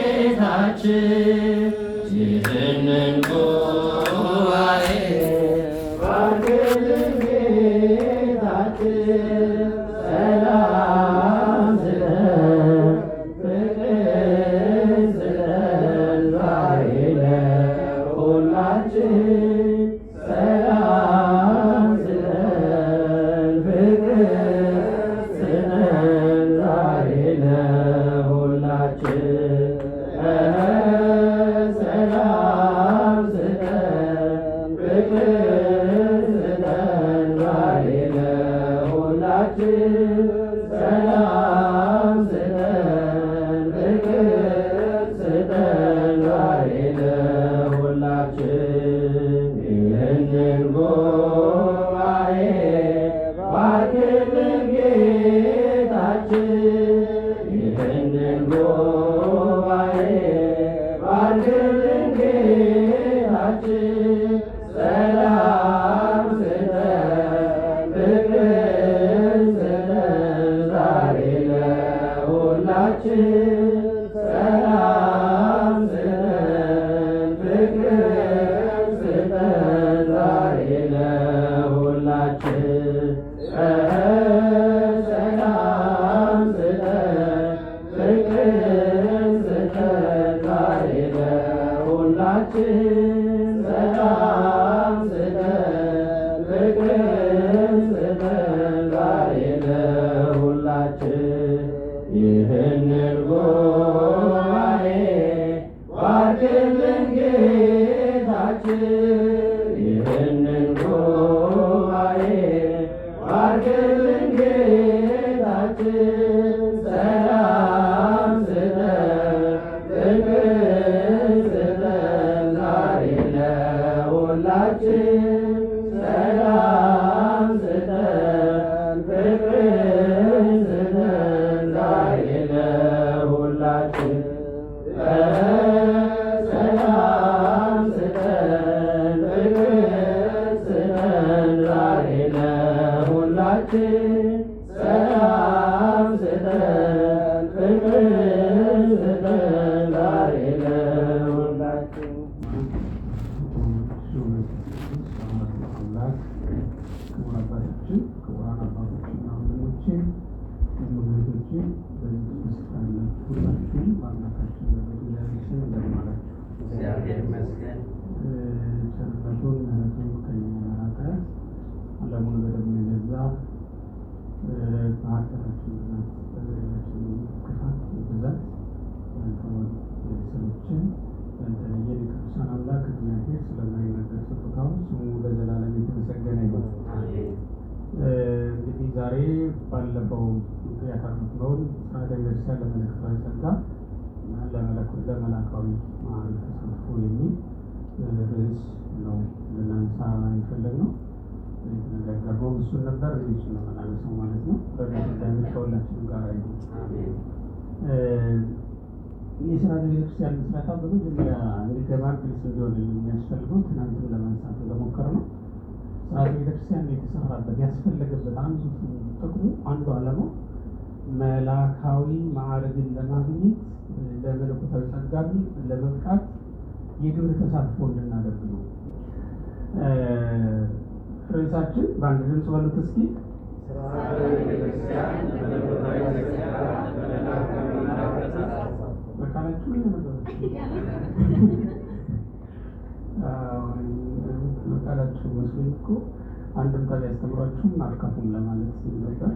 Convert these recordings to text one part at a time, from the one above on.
ጌታችን ይህንን ጉባኤ ባርክልን ጌታችን ሰላም ስጠን ፍቅር ስጠን ዛሬ ለሁላችን ሰላም ስጠን ፍቅር ስጠን ዛሬ ለሁላችን ሰላም ስጠን ፍቅር ስጠን ዛሬ ለሁላችን ሰላም ስጠን ፍቅር ስጠን ዛሬ ለሁላችን ይህንን ጉባኤ ባርክልን ጌታችን ይህንን ጉባኤ ባርክልን ጌታችን ሰላም ስጠን ፍቅር ስጠን ዛሬ ለሁላችን ሰላም ስጠን ፍቅር ስጠን ዛሬ ለሁላችን ሰላም ስጠን ፍቅር ስጠን ዛሬ ለሁላችን ሰላም ስጠን ፍቅር ስጠን ዛሬ ለሁላችን ይህንን ጉባኤ ባርክልን ጌታችን ይህንን ጉባኤ ባርክልን ጌታችን ሰላም ስጠን ፍቅር ስጠን ዛሬ ለሁላችን ሰላም ስጠን ፍቅር ስጠን ዛሬ ለሁላችን ሰላም ስጠን ፍቅር ስጠን ዛሬ ለሁላችን ሰላም ስጠን ፍቅር ስጠን ዛሬ ለሁላችን ክቡር አባቶችን ክቡራን አባቶችና ወንድሞቼ እህቶቼ በዚህ ስፍራ ያላችሁ ሁላችሁም በአምላካችን በእግዚአብሔር ስም እንደምን አላችሁ? እግዚአብሔር ይመስገን። ቸርነቱን ምሕረቱን ከእኛ ያራቀ ዓለሙን በደሙ የገዛ በኃጢአታችን ብዛት በበደላችን ክፋት ብዛት ያልተወን ቤተሰቦችን ያልተለየ የቅዱሳን አምላክ እግዚአብሔር ስለማይነገር ስጦታው ስሙ ለዘላለም የተመሰገነ ይሁን። እንግዲህ ዛሬ ባለፈው ያቀረብነውን ስርዓተ ቤተክርስቲያን ለመለኮታዊ ጸጋ እና ለመላካዊ ማዕረግ ተሳትፎ የሚል ርዕስ ነው ልናነሳ የፈለግነው። የተነጋገርነው እሱን ነበር። እሱን ነው የምናነሳው ማለት ነው። በቤተ እግዚአብሔር ከሁላችንም ጋር ይሁን። የስርዓተ ቤተክርስቲያን ምስረታ በመጀመሪያ እንዲገባን ግልጽ እንዲሆን የሚያስፈልገው ትናንትም ለማንሳት እንደሞከርነው ስርዓተ ቤተክርስቲያን የተሰራበት ያስፈለገበት አንዱ ጥቅሙ አንዱ ዓላማው መላካዊ ማዕረግን ለማግኘት ለመለኮታዊ ጸጋ ለመብቃት የግብር ተሳትፎ እንድናደርግ ነው። ርዕሳችን በአንድ ድምፅ በሉት እስኪ ስርዓተ ቤተክርስቲያን ለመለኮታዊ ጸጋ ለመላካዊ ማዕረግ ተሳትፎ በቃላችሁ በቃላችሁ መስሎኝ እኮ አንድምታ ቢያስተምሯችሁም አልካፉም ለማለት ነበር።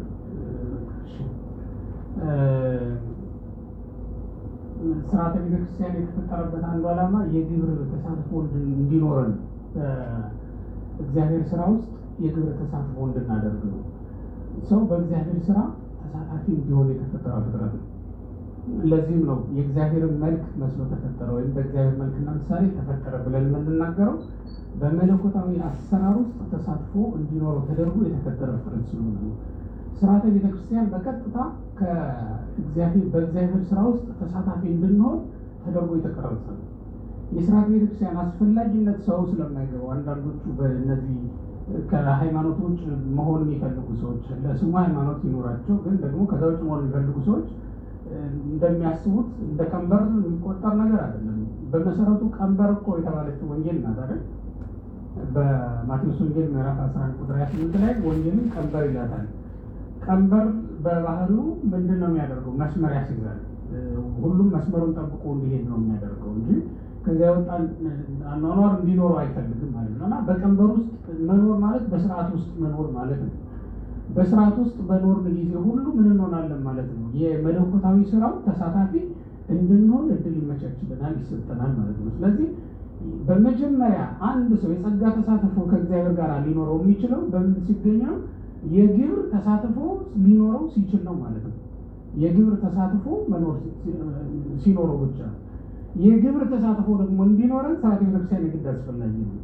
ስርዓተ ቤተክርስቲያን የተፈጠረበት አንዱ ዓላማ የግብር ተሳትፎ እንዲኖረን በእግዚአብሔር ስራ ውስጥ የግብር ተሳትፎ እንድናደርግ ነው። ሰው በእግዚአብሔር ስራ ተሳታፊ እንዲሆን የተፈጠረ ፍጥረት ነው። ለዚህም ነው የእግዚአብሔርን መልክ መስሎ ተፈጠረ ወይም በእግዚአብሔር መልክና ምሳሌ ተፈጠረ ብለን የምንናገረው በመለኮታዊ አሰራር ውስጥ ተሳትፎ እንዲኖረው ተደርጎ የተፈጠረ ፍጥረት ስለሆነ ነው። ስርዓተ ቤተክርስቲያን በቀጥታ በእግዚአብሔር ስራ ውስጥ ተሳታፊ እንድንሆን ተደርጎ የተቀረጸ ነው። የስርዓተ ቤተክርስቲያን አስፈላጊነት ሰው ስለማይገባው አንዳንዶቹ በእነዚህ ከሃይማኖት ውጭ መሆን የሚፈልጉ ሰዎች ለስሙ ሃይማኖት ይኖራቸው ግን ደግሞ ከዛ ውጭ መሆን የሚፈልጉ ሰዎች እንደሚያስቡት እንደ ቀንበር የሚቆጠር ነገር አይደለም። በመሰረቱ ቀንበር እኮ የተባለችው ወንጌል ናት አይደል? በማቴዎስ ወንጌል ምዕራፍ 11 ቁጥር 28 ላይ ወንጌልን ቀንበር ይላታል። ቀንበር በባህሉ ምንድን ነው የሚያደርገው? መስመር ያስይዛል። ሁሉም መስመሩን ጠብቆ እንዲሄድ ነው የሚያደርገው እንጂ ከዚያ ወጣ አኗኗር እንዲኖረው አይፈልግም ማለት ነው። እና በቀንበር ውስጥ መኖር ማለት በስርዓት ውስጥ መኖር ማለት ነው። በስርዓት ውስጥ በኖርን ጊዜ ሁሉ ምን እንሆናለን ማለት ነው? የመለኮታዊ ስራው ተሳታፊ እንድንሆን እድል ይመቻችልናል፣ ይሰጠናል ማለት ነው። ስለዚህ በመጀመሪያ አንድ ሰው የጸጋ ተሳትፎ ከእግዚአብሔር ጋር ሊኖረው የሚችለው በምን ሲገኝ ነው? የግብር ተሳትፎ ሊኖረው ሲችል ነው ማለት ነው። የግብር ተሳትፎ መኖር ሲኖረው ብቻ። የግብር ተሳትፎ ደግሞ እንዲኖረን ስርዓተ ቤተክርስቲያን የግድ አስፈላጊ ነው።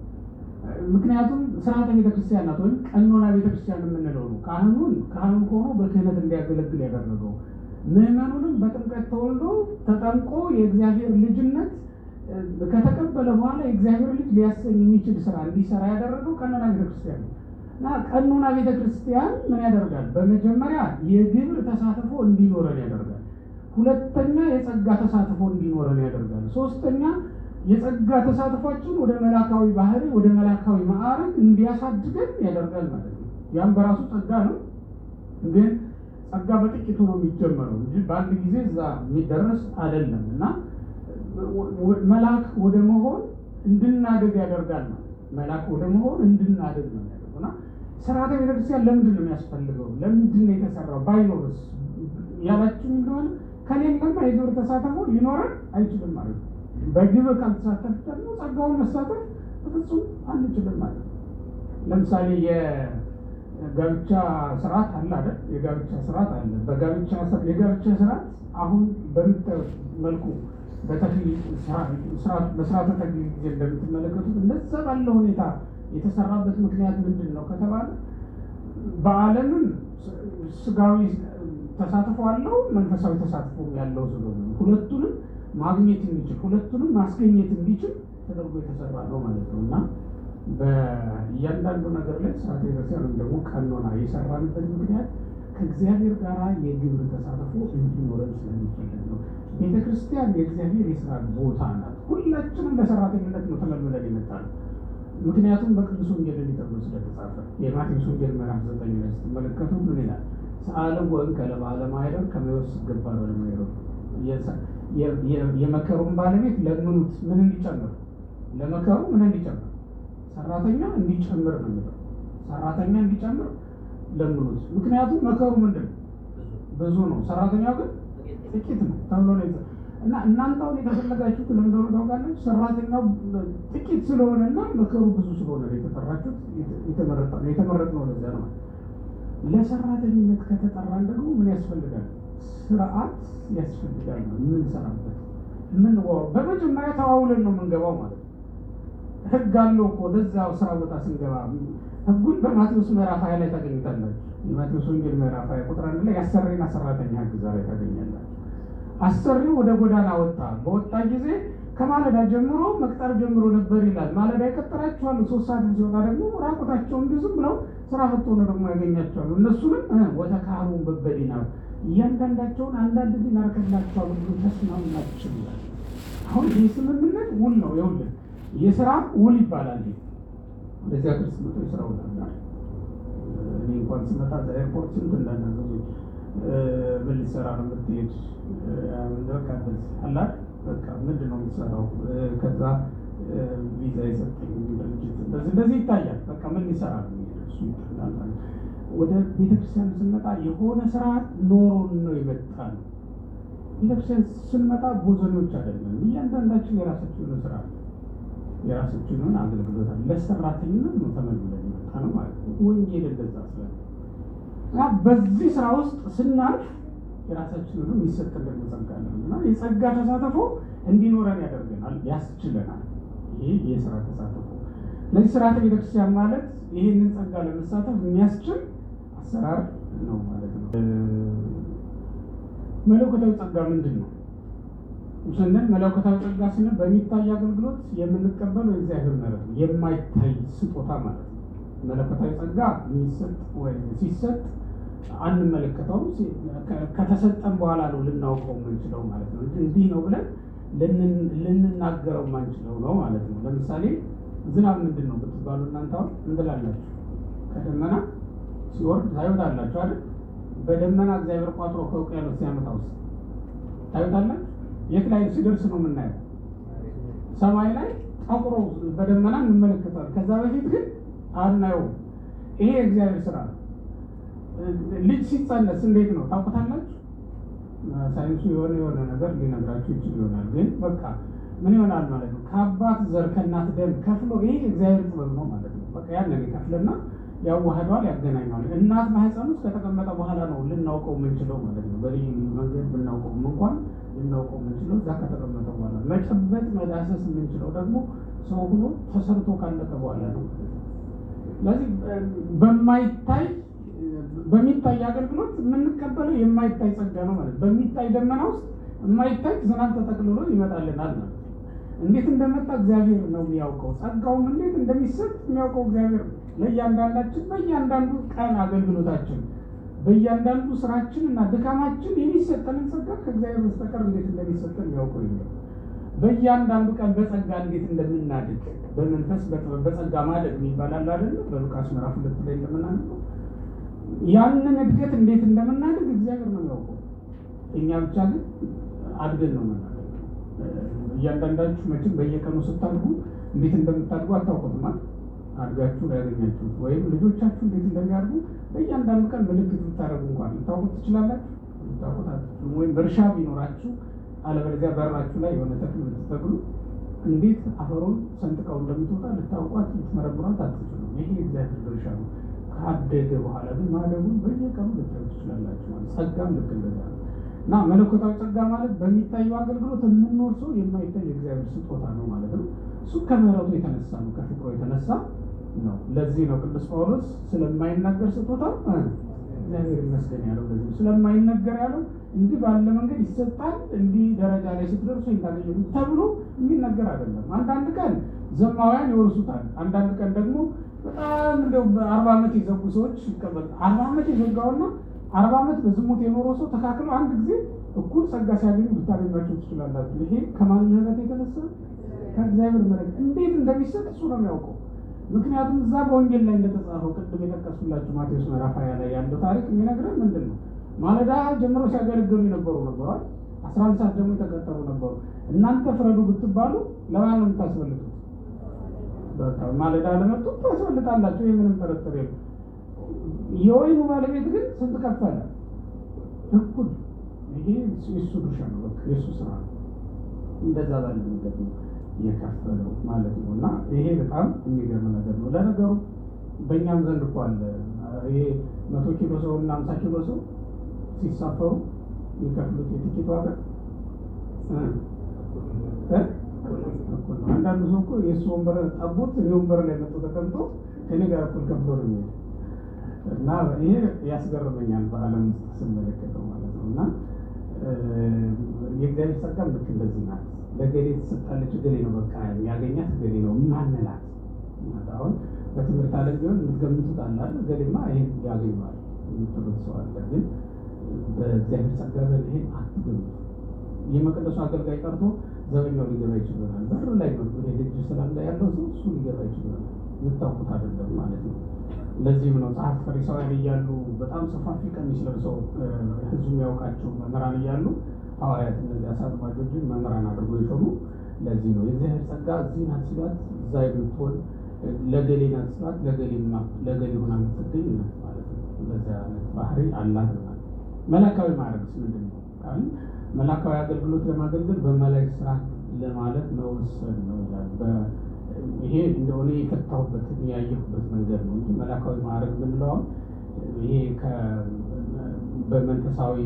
ምክንያቱም ስርዓተ ቤተክርስቲያን ናት ወይም ቀኖና ቤተክርስቲያን የምንለው ነው። ካህኑን ሆኖ በክህነት እንዲያገለግል ያደረገው፣ ምዕመኑንም በጥምቀት ተወልዶ ተጠምቆ የእግዚአብሔር ልጅነት ከተቀበለ በኋላ የእግዚአብሔር ልጅ ሊያሰኝ የሚችል ስራ እንዲሰራ ያደረገው ቀኖና ቤተክርስቲያን ነው። እና ቀኖና ቤተክርስቲያን ምን ያደርጋል? በመጀመሪያ የግብር ተሳትፎ እንዲኖረን ያደርጋል። ሁለተኛ የጸጋ ተሳትፎ እንዲኖረን ያደርጋል። ሶስተኛ የጸጋ ተሳትፏችን ወደ መላካዊ ባህሪ ወደ መላካዊ ማዕረግ እንዲያሳድገን ያደርጋል ማለት ነው። ያም በራሱ ጸጋ ነው። ግን ጸጋ በጥቂቱ ነው የሚጀመረው እንጂ በአንድ ጊዜ እዛ የሚደረስ አይደለም። እና መልአክ ወደ መሆን እንድናደግ ያደርጋል ማለት መልአክ ወደ መሆን እንድናደግ ነው ያደርገው። እና ስርዓተ ቤተክርስቲያን ለምንድን ነው የሚያስፈልገው? ለምንድን ነው የተሰራው? ባይኖርስ ያላችሁ እንደሆነ ከሌለማ የግብር ተሳትፎ ሊኖረን አይችልም ማለት ነው። በግብር ካልተሳተፍ ደግሞ ጸጋውን መሳተፍ በፍጹም አንችልም ማለት ነው። ለምሳሌ የጋብቻ ስርዓት አለ አይደል? የጋብቻ ስርዓት አለ። የጋብቻ ስርዓት አሁን በምታዩት መልኩ በስርዓተ ተክሊል ጊዜ እንደምትመለከቱት እንደዛ ባለ ሁኔታ የተሰራበት ምክንያት ምንድን ነው ከተባለ በዓለምም ስጋዊ ተሳትፎ አለው፣ መንፈሳዊ ተሳትፎ ያለው ስለሆነ ሁለቱንም ማግኘት እንዲችል ሁለቱንም ማስገኘት እንዲችል ተደርጎ የተሰራ ነው ማለት ነው። እና በእያንዳንዱ ነገር ላይ ስርዓተ ቤተክርስቲያን ወይም ደግሞ ቀኖና የሰራንበት ምክንያት ከእግዚአብሔር ጋር የግብር ተሳትፎ እንዲኖረን ስለሚፈልግ ነው። ቤተክርስቲያን የእግዚአብሔር የስራ ቦታ ናት። ሁላችንም ለሰራተኝነት ነው ተመልምለን የመጣነው። ምክንያቱም በቅዱስ ወንጌል እንዲጠቅሙ ስለተጻፈ የማቴዎስ ወንጌል ምዕራፍ 9 ላይ ስትመለከቱ ምን ይላል? ሰአልዎ ወእንከለ በዓለ ማኅደር ከመ ይወስክ ገባር ወለማኅደሩ። የመከሩን ባለቤት ለምኑት ምን እንዲጨምር? ለመከሩ ምን እንዲጨምር? ሰራተኛ እንዲጨምር ነው የሚለው። ሰራተኛ እንዲጨምር ለምኑት። ምክንያቱም መከሩ ምንድን ነው? ብዙ ነው፣ ሰራተኛው ግን ጥቂት ነው ተብሎ ነው። እና እናንተ አሁን የተፈለጋችሁት ለምንድነው ታውቃላችሁ? ሰራተኛው ጥቂት ስለሆነና መከሩ ብዙ ስለሆነ የተጠራችሁት የተመረጥነው ለዚያ ነው። ለሰራተኝነት ከተጠራን ደግሞ ምን ያስፈልጋል? ስርዓት ያስፈልጋል። የምንሰራበት በመጀመሪያ ተዋውለን ነው የምንገባው ማለት ነው። ህግ አለው እኮ ወደዛው ስራ ቦታ ስንገባ ህጉን በማቴዎስ ምዕራፍ 20 ላይ ታገኙታላችሁ። የማቴዎስ ወንጌል ምዕራፍ 20 ቁጥር 1 ላይ አሰሪና ሰራተኛ ህግ ዛሬ ታገኛላችሁ። አሰሪው ወደ ጎዳና ወጣ። በወጣ ጊዜ ከማለዳ ጀምሮ መቅጠር ጀምሮ ነበር ይላል። ማለዳ ይቀጥራቸዋል። 3 ሰዓት ሲወጣ ደግሞ ራቁታቸውን ዝም ብለው ስራ ፈቶ ነው ደግሞ ያገኛቸዋል። እነሱንም ወተካሩ በበዲናር እያንዳንዳቸውን አንዳንድ ዲናር ከፍላቸዋል ብሎ ተስማሙላቸው ይላል። አሁን ይህ ስምምነት ውል ነው። ይኸውልህ የስራ ውል ይባላል። ወደዚያ ክርስ መቶ የስራ ውል አለ። እኔ እንኳን ስመጣ ኤርፖርት ስንት እንዳናዘዙ ምን ሊሰራ ነው የምትሄድ? በቃ አላ በቃ ምንድን ነው የምትሰራው? ከዛ ቪዛ የሰጠኝ ድርጅት እንደዚህ ይታያል። በቃ ምን ሊሰራ ነው እሱ ይታያል። ወደ ቤተክርስቲያን ስንመጣ የሆነ ስራ ኖሮን ነው የመጣ ነው። ቤተክርስቲያን ስንመጣ ቦዘኔዎች አይደለም። እያንዳንዳችን የራሳችን የሆነ ስራ አለ፣ የራሳችን የሆነ አገልግሎት አለ። ለሰራተኝነት ነው ተመልምለን የመጣ ነው ማለት ነው። ወንጌል እንደዛ ስለ እና በዚህ ስራ ውስጥ ስናልፍ የራሳችን ሆኖ የሚሰጠን ደግሞ ጸጋ አለ እና የጸጋ ተሳትፎ እንዲኖረን ያደርገናል፣ ያስችለናል። ይሄ የስራ ተሳትፎ። ለዚህ ስርዓተ ቤተክርስቲያን ማለት ይህንን ጸጋ ለመሳተፍ የሚያስችል አሰራር ነው ማለት ነው። መለኮታዊ ጸጋ ምንድን ነው ስንል መለኮታዊ ጸጋ ስንል በሚታይ አገልግሎት የምንቀበለው የእግዚአብሔር ምሕረት ነው፣ የማይታይ ስጦታ ማለት ነው። መለኮታዊ ጸጋ የሚሰጥ ወይ ሲሰጥ አንመለከተውም። ከተሰጠን በኋላ ነው ልናውቀው የምንችለው ማለት ነው። እንዲህ ነው ብለን ልንናገረው የማንችለው ነው ማለት ነው። ለምሳሌ ዝናብ ምንድን ነው ብትባሉ እናንተ አሁን እንትላላችሁ፣ ከደመና ሲወርድ ታዩታላችሁ አይደል? በደመና እግዚአብሔር ቋጥሮ ከውቅያኖስ ሲያመጣው ታዩታላችሁ። የት ላይ ሲደርስ ነው የምናየው? ሰማይ ላይ ጠቁሮ በደመና እንመለከታል። ከዛ በፊት ግን አናየው። ይሄ እግዚአብሔር ስራ ነው። ልጅ ሲጸነስ እንዴት ነው ታውቁታላችሁ? ሳይንሱ የሆነ ነገር ሊነግራችሁ ይችል ይሆናል። ግን በቃ ምን ይሆናል ማለት ነው? ከአባት ዘር ከእናት ደም ከፍሎ ይሄ እግዚአብሔር ጥበብ ነው ማለት ነው። በቃ ያንን ይከፍልና ያዋህደዋል፣ ያገናኘዋል። እናት ማህፀን ውስጥ ከተቀመጠ በኋላ ነው ልናውቀው የምንችለው ማለት ነው። በልዩ መንገድ ብናውቀው እንኳን ልናውቀው የምንችለው እዛ ከተቀመጠ በኋላ፣ መጨበጥ መዳሰስ የምንችለው ደግሞ ሰው ሆኖ ተሰርቶ ካለቀ በኋላ ነው። ስለዚህ በሚታይ አገልግሎት የምንቀበለው የማይታይ ጸጋ ነው ማለት ነው። በሚታይ ደመና ውስጥ የማይታይ ዝናብ ተጠቅልሎ ይመጣልናል ማለት ነው። እንዴት እንደመጣ እግዚአብሔር ነው የሚያውቀው። ጸጋውም እንዴት እንደሚሰጥ የሚያውቀው እግዚአብሔር ነው። ለእያንዳንዳችን በእያንዳንዱ ቀን አገልግሎታችን በእያንዳንዱ ስራችን እና ድካማችን የሚሰጠንን ጸጋ ከእግዚአብሔር በስተቀር እንዴት እንደሚሰጠን የሚያውቀው ይሄ። በእያንዳንዱ ቀን በጸጋ እንዴት እንደምናድግ በመንፈስ በጸጋ ማደግ ይባላል አይደል? በሉቃስ ምዕራፍ 2 ላይ እንደምናነበው ያንን እድገት እንዴት እንደምናድግ እግዚአብሔር ነው የሚያውቀው። እኛ ብቻ ግን አድገን ነው የምናደርገው። እያንዳንዳችሁ መቼም በየቀኑ ስታድጉ እንዴት እንደምታድጉ አታውቁትም አይደል? አድጋችሁ ያገኛችሁት ወይም ልጆቻችሁ እንዴት እንደሚያድጉ በእያንዳንዱ ቀን ምልክት ብታደርጉ እንኳን ልታውቁት ትችላላችሁ። ልታውቁት አትችሉም። ወይም በእርሻ ቢኖራችሁ አለበለዚያ በራችሁ ላይ የሆነ ተክል ብትተክሉ እንዴት አፈሩን ሰንጥቀው እንደምትወጣ ልታውቋት ልትመረምሯት አትችሉም። ይሄ እግዚአብሔር ድርሻ ነው። ካደገ በኋላ ግን ማደጉን በየቀኑ ልታዩ ትችላላችሁ ማለት ጸጋም ልክ እንደዛ ነው። እና መለኮታዊ ጸጋ ማለት በሚታየው አገልግሎት የምንኖር ሰው የማይታይ የእግዚአብሔር ስጦታ ነው ማለት ነው። እሱ ከምሕረቱ የተነሳ ነው፣ ከፍቅሩ የተነሳ ነው። ለዚህ ነው ቅዱስ ጳውሎስ ስለማይናገር ስጦታው እግዚአብሔር ይመስገን ያለው። ለዚህ ስለማይነገር ያለው እንዲህ ባለ መንገድ ይሰጣል፣ እንዲህ ደረጃ ላይ ስትደርሱ ይታገኙ ተብሎ የሚነገር አይደለም። አንዳንድ ቀን ዘማውያን ይወርሱታል። አንዳንድ ቀን ደግሞ በጣም እንደው በ40 ዓመት የዘጉ ሰዎች ይቀበል 40 ዓመት የዘጋውና 40 ዓመት በዝሙት የኖረው ሰው ተካክሎ አንድ ጊዜ እኩል ጸጋ ሲያገኙ ልታገኟቸው ትችላላችሁ። ይሄ ከማን ምሕረት የተነሳ? ከእግዚአብሔር ምሕረት። እንዴት እንደሚሰጥ እሱ ነው የሚያውቀው። ምክንያቱም እዛ በወንጌል ላይ እንደተጻፈው ቅድም የጠቀስኩላችሁ ማቴዎስ ምዕራፍ 20 ላይ ያለው ታሪክ የሚነግረን ምንድን ነው? ማለዳ ጀምሮ ሲያገለግሉ ነበሯል። 11 ሰዓት ደግሞ የተቀጠሩ ነበሩ። እናንተ ፍረዱ ብትባሉ ለማን ነው የምታስበልጡት? በቃ ማለዳ ለመጡ ታስበልጣላችሁ። ይሄ ምንም ጥርጥር የለም። የወይኑ ባለቤት ግን ስንት ከፈለ? እኩል። ይሄ የሱ ድርሻ ነው፣ በቃ የሱ ስራ ነው። እንደዛ ባለ መንገድ ነው የከፈለው ማለት ነው። እና ይሄ በጣም የሚገርም ነገር ነው። ለነገሩ በእኛም ዘንድ እኮ አለ። ይሄ 100 ኪሎ ሰው እና 50 ኪሎ ሰው ሲሳፈሩ የሚከፍሉት የትኬት ዋጋ አንዳንዱ ሰው እኮ የእሱ ወንበር ጠቦት የወንበር ላይ መጥቶ ተቀምጦ ከኔ ጋር እኩል ከፍሎ ነው የሚሄድ እና ይሄ ያስገርመኛል በዓለም ውስጥ ስመለከተው ማለት ነው። እና የእግዚአብሔር ጸጋ ልክ እንደዚህ ናት። ለገሌ ትሰጣለች፣ ገሌ ነው በቃ የሚያገኛት ገሌ ነው ማንላት። አሁን በትምህርት ዓለም ቢሆን የምትገምቱት አላለ ገሌማ ይሄን ያገኘዋል የምትሉት ሰው አለ። ግን በእግዚአብሔር ጸጋ ዘንድ ይሄን አትገምቱ። የመቅደሱ አገልጋይ ቀርቶ ዘበኛው ሊገባ ይችላል። በር ላይ ነው ይሄ ልጅ ስላለ ያለው ሰው እሱ ሊገባ ይችላል። የምታውቁት አይደለም ማለት ነው። ለዚህም ነው ጸሐፍት ፈሪሳውያን እያሉ በጣም ሰፋፊ ቀሚስ ለብሰው ህዝቡ ያውቃቸው መምህራን እያሉ ሐዋርያት እነዚህ አሳ አጥማጆችን መምህራን አድርጎ የሾሙ። ለዚህ ነው የእግዚአብሔር ጸጋ እዚህ ናት ሲሏት እዛ የምትሆን ለገሌ ናት ሲሏት ለገሌ ሆና የምትገኝ ናት ማለት ነው። እንደዚያ አይነት ባህሪ አላት ማለት ነው። መላካዊ ማዕረግስ ምንድን ነው ካልን መላካዊ አገልግሎት ለማገልገል በመላእክት ስራ ለማለት መወሰን ነው ይላል። ይሄ እንደሆነ የፈታሁበት ያየሁበት መንገድ ነው እንጂ መላካዊ ማዕረግ ብንለው ይሄ በመንፈሳዊ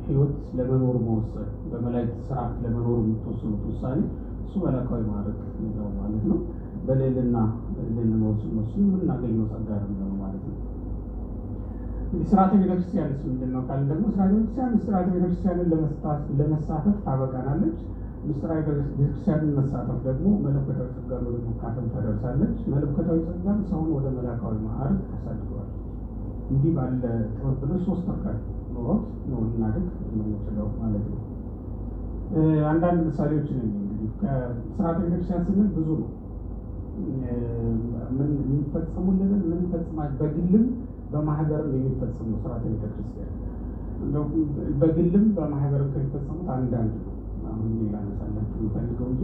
ህይወት ለመኖር መወሰን በመላእክት ስራ ለመኖር የምትወስኑት ውሳኔ እሱ መላካዊ ማዕረግ ነው ማለት ነው። በሌልና ልንኖር ስንወስን የምናገኘው ጸጋ ነው ማለት ነው። ስርዓተ ቤተክርስቲያንስ ምንድን ነው ካልን ደግሞ ስርዓተ ቤተክርስቲያንን ለመሳተፍ ታበቃናለች። ምስጢራዊ ቤተክርስቲያንን መሳተፍ ደግሞ መለኮታዊ ጸጋን ወደ መካፈል ታደርሳለች። መለኮታዊ ጸጋን ሰውን ወደ መላካዊ ማዕረግ ታሳድገዋለች። እንዲህ ባለ ቅብብሎች ሶስት እርከን ኖሮት ነው ልናድግ የምንችለው ማለት ነው። አንዳንድ ምሳሌዎችን እንግዲህ ከስርዓተ ቤተክርስቲያን ስንል ብዙ ነው የሚፈጸሙልንን የምንፈጽማት በግልም በማህበርም የሚፈጸሙ ስርዓተ ቤተክርስቲያን በግልም በማህበርም ከሚፈጸሙት አንዳንድ ነው። አሁን ሌላ ነሳላችሁ የሚፈልገው እንጂ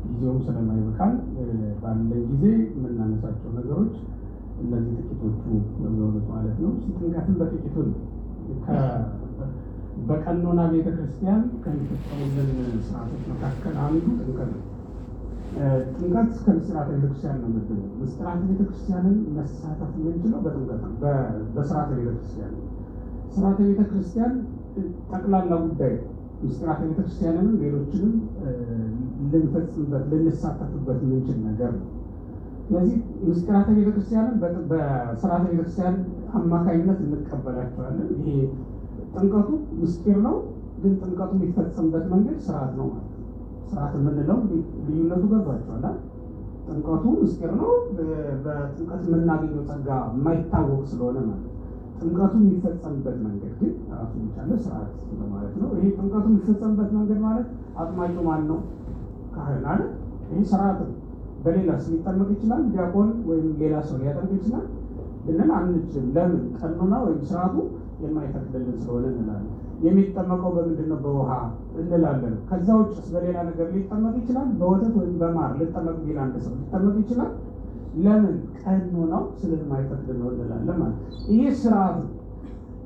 ጊዜውም ስለማይበቃል ባለን ጊዜ የምናነሳቸው ነገሮች እነዚህ ጥቂቶቹ የሚሆኑት ማለት ነው። ጥምቀትን በጥቂቱ በቀኖና ቤተክርስቲያን ከሚፈጸሙልን ስርዓቶች መካከል አንዱ ጥምቀት ነው። ጥምቀት ከምስጢራተ ቤተክርስቲያን ነው የምንለው። ምስጢራተ ቤተክርስቲያንን መሳተፍ የምንችለው በጥምቀት ነው፣ በስርዓተ ቤተክርስቲያን ነው። ስርዓተ ቤተክርስቲያን ጠቅላላ ጉዳይ ነው። ምስጢራተ ቤተክርስቲያንንም ሌሎችንም ልንፈጽምበት ልንሳተፍበት የምንችል ነገር ነው። ስለዚህ ምስጢራተ ቤተክርስቲያንን በስርዓተ ቤተክርስቲያን አማካኝነት እንቀበላቸዋለን። ይሄ ጥምቀቱ ምስጢር ነው፣ ግን ጥምቀቱ የሚፈጸምበት መንገድ ስርዓት ነው ማለት ነው። ስርዓት የምንለው ልዩነቱ ገብቷቸዋል። ጥምቀቱ ምስጢር ነው፣ በጥምቀት የምናገኘው ጸጋ የማይታወቅ ስለሆነ ማለት ነው። ጥምቀቱ የሚፈጸምበት መንገድ ግን ራሱ የቻለ ስርዓት ማለት ነው። ይሄ ጥምቀቱ የሚፈጸምበት መንገድ ማለት አጥማቂው ማን ነው? ካህን አለ። ይሄ ስርዓት ነው። በሌላ ሰው ሊጠመቅ ይችላል፣ ዲያቆን ወይም ሌላ ሰው ሊያጠምቅ ይችላል ልንል አንችልም። ለምን? ቀኖና ወይም ስርዓቱ የማይፈቅድልን ስለሆነ እንላለን። የሚጠመቀው በምንድን ነው? በውሃ እንላለን። ከዛ ውጭስ በሌላ ነገር ሊጠመቅ ይችላል። በወተት ወይም በማር ልጠመቅ ቢል አንድ ሰው ሊጠመቅ ይችላል። ለምን? ቀኖናው ስለማይፈቅድ ነው እንላለን ማለት ይሄ ስርዓት ነው።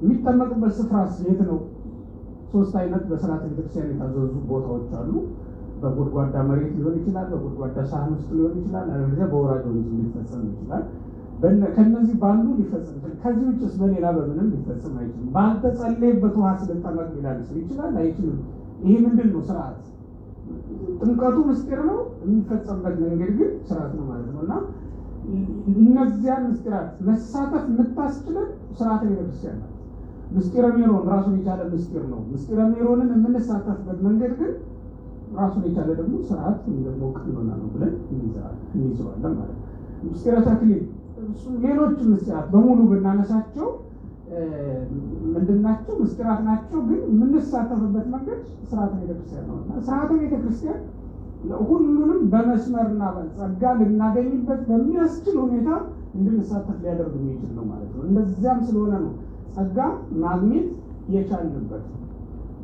የሚጠመቅበት ስፍራ የት ነው? ሶስት አይነት በስርዓተ ቤተክርስቲያን የታዘዙ ቦታዎች አሉ። በጎድጓዳ መሬት ሊሆን ይችላል፣ በጎድጓዳ ሳህን ውስጥ ሊሆን ይችላል፣ አለበለዚያ በወራጅ ወንዝ ሊፈጸም ይችላል። ከነዚህ ባሉ ሊፈጸም ይችላል። ከዚህ ውጭስ በሌላ በምንም ሊፈጸም አይችልም። ባልተጸለየበት ውሃ ስለጠመቅ ቢላል ሰው ይችላል? አይችልም። ይሄ ምንድን ነው? ስርዓት። ጥምቀቱ ምስጢር ነው፣ የሚፈጸምበት መንገድ ግን ስርዓት ነው ማለት ነው። እና እነዚያን ምስጢራት መሳተፍ የምታስችለን ስርዓተ ቤተክርስቲያን ናት። ምስጢረ ሜሮን ራሱን የቻለ ምስጢር ነው። ምስጢረ ሜሮንን የምንሳተፍበት መንገድ ግን ራሱን የቻለ ደግሞ ስርዓት ወይም ደግሞ ቀኖና ነው ብለን እንይዘዋለን ማለት ነው። ምስጢረ ተክሊል፣ ሌሎችም ምስጢራት በሙሉ ብናነሳቸው ምንድናቸው? ምስጢራት ናቸው። ግን የምንሳተፍበት መንገድ ስርዓተ ቤተክርስቲያን ነው እና ስርዓተ ቤተክርስቲያን ሁሉንም በመስመርና በጸጋ ልናገኝበት በሚያስችል ሁኔታ እንድንሳተፍ ሊያደርግ የሚችል ነው ማለት ነው። እንደዚያም ስለሆነ ነው ጸጋ ማግኘት የቻልንበት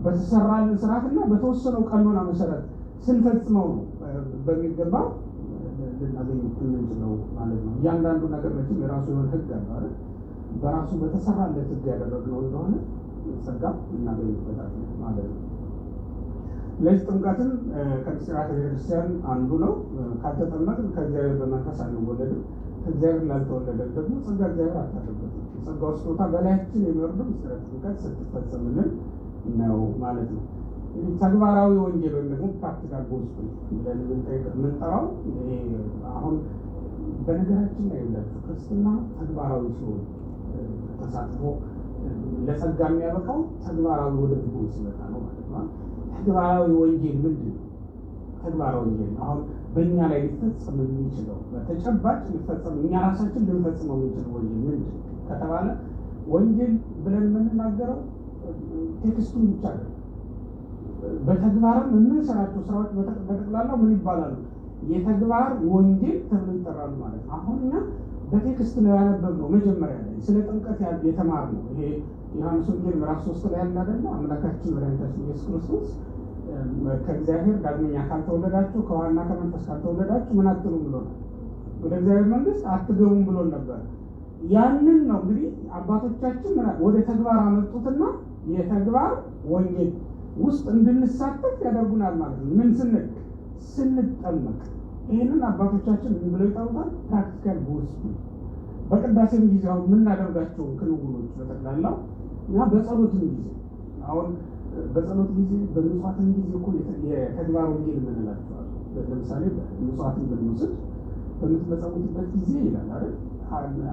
በተሰራልን ስርዓትና በተወሰነው ቀኖና መሰረት ስንፈጽመው ነው በሚገባ ልናገኝ የምንችለው ማለት ነው። እያንዳንዱ ነገር መቼም የራሱ የሆነ ህግ አለ አይደል? በራሱ በተሰራለት ህግ ያደረግነው እንደሆነ ጸጋ እናገኝበታለን ማለት ነው። ለዚህ ጥምቀትን ከምስጢራተ ቤተክርስቲያን አንዱ ነው። ካልተጠመቅን ከእግዚአብሔር በመንፈስ አንወለድም። ከእግዚአብሔር ላልተወለደ ደግሞ ጸጋ እግዚአብሔር አታደርበትም። የጸጋው ስጦታ በላያችን የሚወርደው ምስጢረ ጥምቀት ስትፈጸምልን ነው ማለት ነው። ተግባራዊ ወንጌል ወይም ደግሞ ፕራክቲካል ጎስፔል ብለን የምንጠራው አሁን በነገራችን ላይ ያላችሁ ክርስትና ተግባራዊ ሲሆን ተሳትፎ ለጸጋ የሚያበቃው ተግባራዊ ወደ ትጉ ሲመጣ ነው ማለት ነው። ተግባራዊ ወንጌል ምንድን ነው? ተግባራዊ ወንጌል አሁን በእኛ ላይ ሊፈጸም የሚችለው በተጨባጭ ሊፈጸም እኛ ራሳችን ልንፈጽመው የምንችለው ወንጌል ምንድን ከተባለ ወንጌል ብለን የምንናገረው ቴክስቱን ብቻ ነው። በተግባርም የምንሰራቸው ስራዎች በጠቅላላው ምን ይባላሉ? የተግባር ወንጌል ተብሎ ይጠራሉ ማለት ነው። አሁን እኛ በቴክስት ነው ያነበብነው። መጀመሪያ ላይ ስለ ጥምቀት የተማርነው ይሄ ዮሐንስ ወንጌል ምዕራፍ 3 ላይ ያለ አይደለ? አምላካችን መድኃኒታችን ኢየሱስ ክርስቶስ ከእግዚአብሔር ዳግመኛ ካልተወለዳችሁ ከውሃና ከመንፈስ ካልተወለዳችሁ ምን አትሉም ብሎናል። ወደ እግዚአብሔር መንግስት አትገቡም ብሎን ነበር። ያንን ነው እንግዲህ አባቶቻችን ወደ ተግባር አመጡትና የተግባር ወንጌል ውስጥ እንድንሳተፍ ያደርጉናል ማለት ነው። ምን ስንጠመቅ ይህንን አባቶቻችን ምን ብለው ይጠሩታል? ፕራክቲካል ጎስፔል። በቅዳሴም ጊዜ አሁን የምናደርጋቸውን ክንውኖች በጠቅላላው እና በጸሎትም ጊዜ አሁን በጸሎት ጊዜ በምጽዋትም ጊዜ እኮ የተግባር ወንጌል የምንላቸዋል። ለምሳሌ ምጽዋትን ብንወስድ በምትመጸውትበት ጊዜ ይላል አይደል?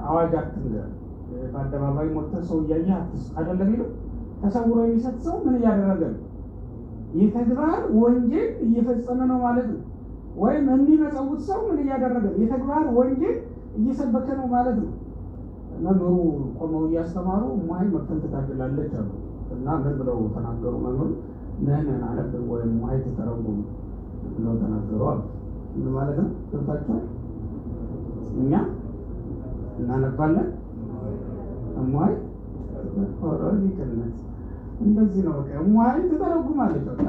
አዋጅ አትንገር፣ በአደባባይ ሞተህ ሰው እያየህ አትስጥ አይደለም ይለው። ተሰውሮ የሚሰጥ ሰው ምን እያደረገ ነው? የተግባር ወንጌል እየፈጸመ ነው ማለት ነው። ወይም የሚመጸውት ሰው ምን እያደረገ ነው? የተግባር ወንጌል እየሰበከ ነው ማለት ነው። መምህሩ ቆመው እያስተማሩ እማዬ መክፈል ትታገላለች አሉ እና ምን ብለው ተናገሩ? መምህሩ ነህን አነብ ወይም እማዬ ትተረጉም ብለው ተናገሩ አሉ። ምን ማለት ነው? ገብታችኋል? እኛ እናነባለን፣ እማዬ ኦሮዲቅነት እንደዚህ ነው። በቃ እማዬ ትተረጉማለች። በቃ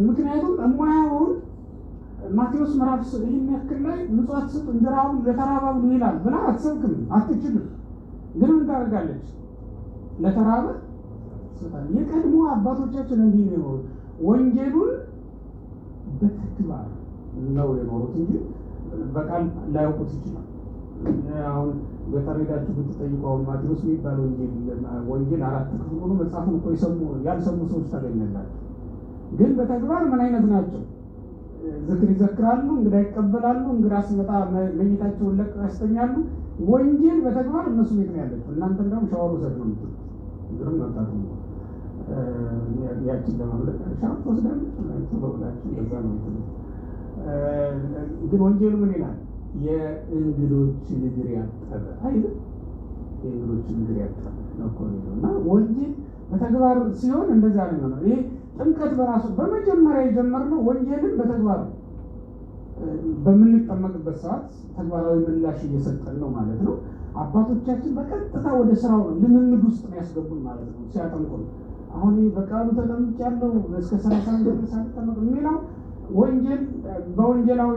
ምክንያቱም እማዬውን ማቴዎስ ምዕራፍ ይህን ያክል ላይ ምጽዋት ስጡ እንጀራውን ለተራበ ብሉ ይላል ብላ አትሰብክም፣ አትችልም። ግን ምን ታደርጋለች? ለተራበ ስጣል። የቀድሞ አባቶቻችን እንዲህ ነው የኖሩት። ወንጌሉን በተግባር ነው የኖሩት እንጂ በቃል ላያውቁት ይችላል። አሁን ገጠር ሄዳችሁ ብትጠይቁ አሁን ማቴዎስ የሚባል ወንጌል 4 ክፍል ሆኖ መጽሐፉን እኮ ያልሰሙ ሰዎች ታገኛላችሁ። ግን በተግባር ምን አይነት ናቸው? ዝክር ይዘክራሉ፣ እንግዳ ይቀበላሉ፣ እንግዳ ሲመጣ መኝታቸውን ለቀው ያስተኛሉ። ወንጌል በተግባር እነሱ ቤት ነው ያለችው። እናንተ እንደውም ሻወር ውሰድ ነው የምትሉት። ግርም መጣት ነው ያችን ለማምለጥ ሻወር ትወስዳለች ቶሎ ብላችሁ እንደዛ ነው የምትሉት። ግን ወንጌሉ ምን ይላል? የእንግዶችን እግር ያጠበ አይደል? የእንግዶችን እግር ያጠበ ነው እኮ የሚለው እና ወንጌል በተግባር ሲሆን እንደዛ ነው የሚሆነው። ይሄ ጥምቀት በራሱ በመጀመሪያ የጀመርነው ወንጌልን በተግባር በምንጠመቅበት ሰዓት ተግባራዊ ምላሽ እየሰጠን ነው ማለት ነው። አባቶቻችን በቀጥታ ወደ ስራው ነው ልምምድ ውስጥ ነው ያስገቡን ማለት ነው ሲያጠምቁን። አሁን በቃሉ ተጠምቄያለሁ እስከ 30 ድረስ አልጠመቅ የሚለው ወንጌል በወንጌላዊ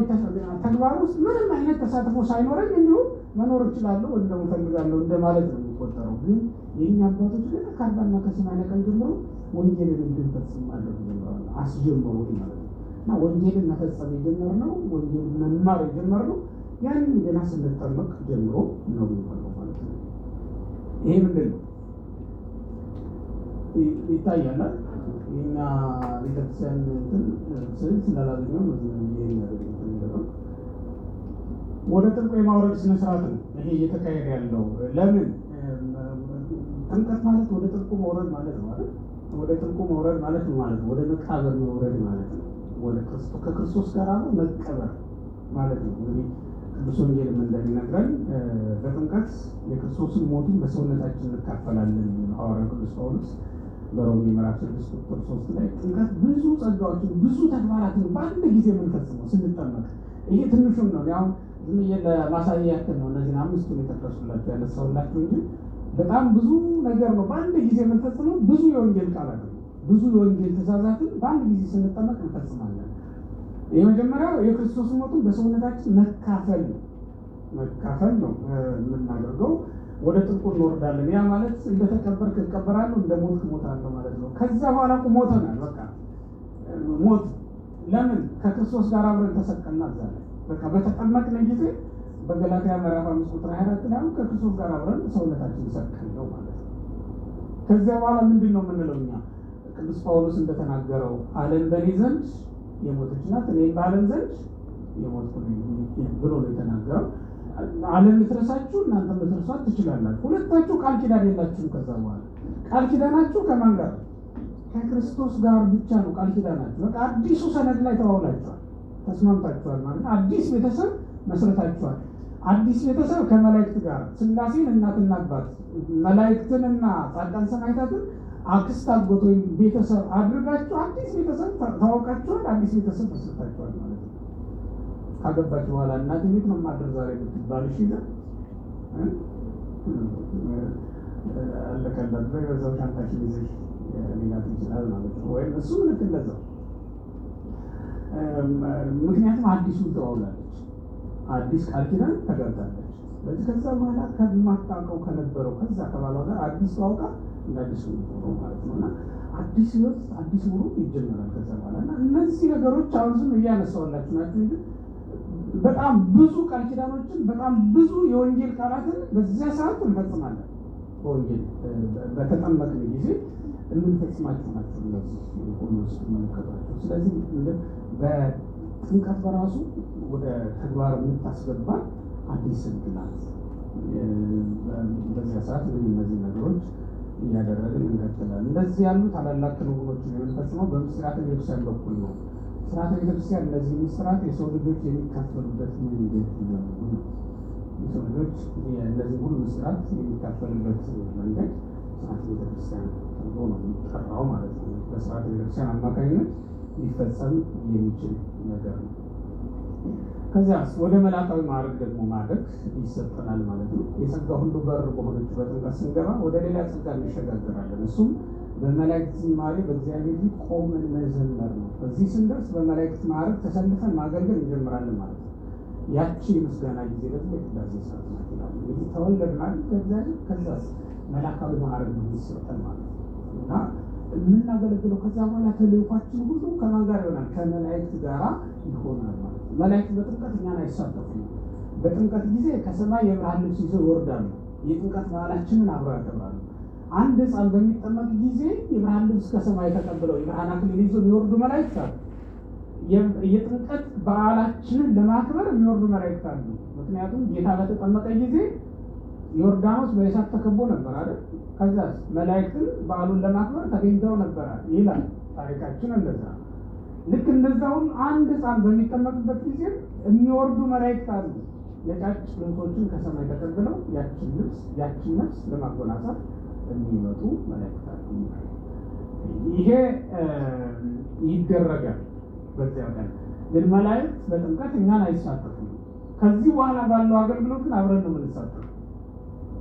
ተግባር ውስጥ ምንም አይነት ተሳትፎ ሳይኖረኝ እንዲሁ መኖር እችላለሁ ወይም ደግሞ እፈልጋለሁ እንደማለት ነው የሚቆጠረው። ግን የእኛ አባቶች ግን ከ40 እና ከ80 ቀን ጀምሮ ወንጌልን እንድንፈጽም ማድረግ ጀምረዋል፣ አስጀመሩ ማለት ነው። እና ወንጌልን መፈጸም የጀመርነው ወንጌልን መማር የጀመርነው ያን ገና ስንጠመቅ ጀምሮ ነው የሚሆነው ማለት ነው። ይሄ ምንድን ነው ይታያል። የኛ ቤተክርስቲያን ስል ስላላገኘው ይሄን ያደረገው ወደ ጥልቁ የማውረድ ስነ ስርዓት ነው ይሄ እየተካሄደ ያለው። ለምን ጥምቀት ማለት ወደ ጥልቁ መውረድ ማለት ነው አይደል? ወደ ጥልቁ መውረድ ማለት ነው ማለት ነው። ወደ መቃብር መውረድ ማለት ነው። ወደ ክርስቶስ ከክርስቶስ ጋር አብሮ መቀበር ማለት ነው። እንግዲህ ቅዱስ ወንጌልም እንደሚነግረን በጥምቀት የክርስቶስን ሞቱን በሰውነታችን እንካፈላለን። ሐዋርያው ቅዱስ ጳውሎስ በሮሜ ምዕራፍ 6 ቁጥር 3 ላይ ጥምቀት ብዙ ጸጋዎችን ብዙ ተግባራትን በአንድ ጊዜ የምንፈጽመው ስንጠመቅ። ይሄ ትንሹም ነው። ያው ዝም ብዬ ለማሳያ ያክል ነው እነዚህን 5ቱን የጠቀሱላችሁ ያነሳሁላችሁ እንጂ በጣም ብዙ ነገር ነው በአንድ ጊዜ የምንፈጽመው። ብዙ የወንጌል ቃላት ነው፣ ብዙ የወንጌል ትእዛዛትን በአንድ ጊዜ ስንጠመቅ እንፈጽማለን። የመጀመሪያው የክርስቶስ ሞቱን በሰውነታችን መካፈል ነው የምናደርገው። ወደ ጥልቁ እንወርዳለን። ያ ማለት እንደተቀበርክ እቀበራለሁ፣ እንደሞትክ እሞታለሁ ማለት ነው። ከዛ በኋላ ሞተናል። በቃ ሞት ለምን ከክርስቶስ ጋር አብረን ተሰቀልና እዛ ላይ በቃ በተጠመቅን ጊዜ በገላትያ ምዕራፍ 5 ቁጥር 24 ላይ ከክርስቶስ ጋር አብረን ሰውነታችን ሰቀል ነው ማለት ነው። ከዚያ በኋላ ምንድን ነው የምንለው እኛ? ቅዱስ ጳውሎስ እንደተናገረው ዓለም በእኔ ዘንድ የሞተች ናት፣ እኔም በዓለም ዘንድ የሞትኩ ነኝ ብሎ ነው የተናገረው። ዓለም ልትረሳችሁ እናንተም ልትረሷት ትችላላችሁ። ሁለታችሁ ቃል ኪዳን የላችሁም። ከዛ በኋላ ቃል ኪዳናችሁ ከማን ጋር? ከክርስቶስ ጋር ብቻ ነው ቃል ኪዳናችሁ። በቃ አዲሱ ሰነድ ላይ ተዋውላችኋል፣ ተስማምታችኋል ማለት ነው። አዲስ ቤተሰብ መስረታችኋል። አዲስ ቤተሰብ ከመላእክት ጋር ሥላሴን እናትና አባት መላእክትንና ጻድቃን ሰማዕታትን አክስት አጎት ወይም ቤተሰብ አድርጋችሁ አዲስ ቤተሰብ ታውቃችኋል። አዲስ ቤተሰብ መስረታችኋል ማለት ነው። ካገባችሁ በኋላ እናቴ ቤት ነው ማድረግ ዛሬ ብትባል እሺ ይላል አለቀለት በዛው ሻንጣሽን ይዘሽ ሌላት ይችላል ማለት ነው። ወይም እሱ ልክ እንደዛው። ምክንያቱም አዲሱን ተዋውላለች፣ አዲስ ቃል ኪዳን ተገብታለች። ስለዚህ ከዛ በኋላ ከማታውቀው ከነበረው ከዛ ከባሏ ጋር አዲስ ተዋውቃ እንደ አዲስ ነው ማለት ነው። እና አዲስ ህይወት አዲስ ኑሮ ይጀምራል ከዛ በኋላ። እና እነዚህ ነገሮች አሁን ዝም እያነሳሁላችሁ ናቸው እንጂ በጣም ብዙ ቃል ኪዳኖችን በጣም ብዙ የወንጌል ቃላትን በዚያ ሰዓት እንፈጽማለን። በወንጌል በተጠመቅን ጊዜ የምንፈጽማቸው ናቸው እነዚህ ሁሉ ውስጥ የምንከታቸው። ስለዚህ በጥምቀት በራሱ ወደ ተግባር የምታስገባ አዲስ ህግ ናት። በዚያ ሰዓት እንግዲህ እነዚህ ነገሮች እያደረግን እንቀጥላለን። እንደዚህ ያሉ ታላላቅ ክንውኖችን የምንፈጽመው በምስጢራተ ቤተክርስቲያን በኩል ነው። ስርዓተ ቤተክርስቲያን እነዚህ ምስጢራት የሰው ልጆች የሚካፈሉበት መንገድ ነው። የሰው ልጆች እነዚህ ሁሉ ምስጢራት የሚካፈልበት መንገድ ስርዓተ ቤተክርስቲያን ተብሎ ነው የሚጠራው ማለት ነው። በስርዓተ ቤተክርስቲያን አማካኝነት ሊፈጸም የሚችል ነገር ነው። ከዚያስ ወደ መላካዊ ማዕረግ ደግሞ ማድረግ ይሰጠናል ማለት ነው። የጸጋ ሁሉ በር በሆነችው በጥምቀት ስንገባ ወደ ሌላ ጸጋ እንሸጋገራለን። እሱም በመላእክት ዝማሬ በእግዚአብሔር ፊት ቆመን መዘመር ነው። በዚህ ስንደርስ በመላእክት ማዕረግ ተሰልፈን ማገልገል እንጀምራለን ማለት ነው። ያቺ የምስጋና ጊዜ ደግሞ የቅዳሴ ሰዓት ናት ይላል። እንግዲህ ተወለድን አይደል ከእግዚአብሔር፣ ከዛስ መላካዊ ማዕረግ ነው የሚሰጠን ማለት ነው እና የምናገለግለው ከዛ በኋላ ተልእኳችን ሁሉ ከማን ጋር ይሆናል? ከመላእክት ጋራ ይሆናል ማለት ነው። መላእክት በጥምቀት እኛን አይሳተፉም። በጥምቀት ጊዜ ከሰማይ የብርሃን ልብስ ይዘው ይወርዳሉ። የጥምቀት በዓላችንን አብረው ያከብራሉ። አንድ ሕፃን በሚጠመቅ ጊዜ የብርሃን ልብስ ከሰማይ ተቀብለው የብርሃን አክሊል ይዘው የሚወርዱ መላእክት አሉ። የጥምቀት በዓላችንን ለማክበር የሚወርዱ መላእክት አሉ። ምክንያቱም ጌታ በተጠመቀ ጊዜ ዮርዳኖስ በእሳት ተከቦ ነበር አይደል? ከዛስ መላእክትን በዓሉን ለማክበር ተገኝተው ነበር ይላል ታሪካችን። እንደዛ ልክ እንደዛውን አንድ ሕፃን በሚጠመቅበት ጊዜ የሚወርዱ መላእክት አሉ። ነጫጭ ልብሶችን ከሰማይ ተቀብለው ያችን ነፍስ ለማጎናጸፍ የሚመጡ መላእክት አሉ። ይሄ ይደረጋል። በዚያ ቀን ግን መላእክት በጥምቀት እኛን አይሳተፉም። ከዚህ በኋላ ባለው አገልግሎት ግን አብረን ነው የምንሳተፉ።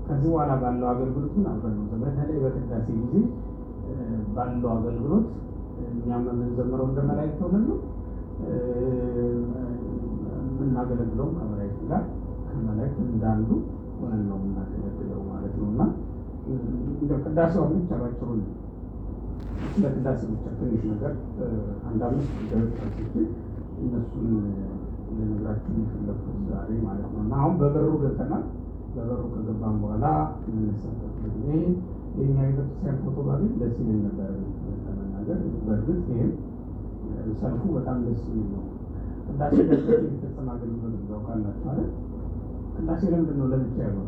ከዚህ በኋላ ባለው አገልግሎት ግን አብረን ነው። በተለይ በቅዳሴ ጊዜ ባለው አገልግሎት እኛም የምንዘምረው እንደ መላእክት ሆነን ነው የምናገለግለው ከመላእክት ጋር ከመላእክት እንዳንዱ ሆነን ነው የምናገለግለው ማለት ነው እና እንደ ቅዳሴው ብቻ ባጭሩ ነው። ስለ ቅዳሴ ብቻ ትንሽ ነገር አንድ አምስት ጉዳዮች አስቼ እነሱን ልነግራችሁ የፈለኩት ዛሬ ማለት ነው እና አሁን በበሩ ገብተናል። በበሩ ከገባን በኋላ የምንሳተፍበት ጊዜ የእኛ ቤተክርስቲያን ፎቶ ባገኝ ደስ ይለኝ ነበር ለመናገር። በእርግጥ ይህም ሰልፉ በጣም ደስ የሚል ነው። ቅዳሴ በበት የሚፈጸም አገልግሎት ታውቃላችሁ አይደል? ቅዳሴ ለምንድን ነው ለብቻ ያለው?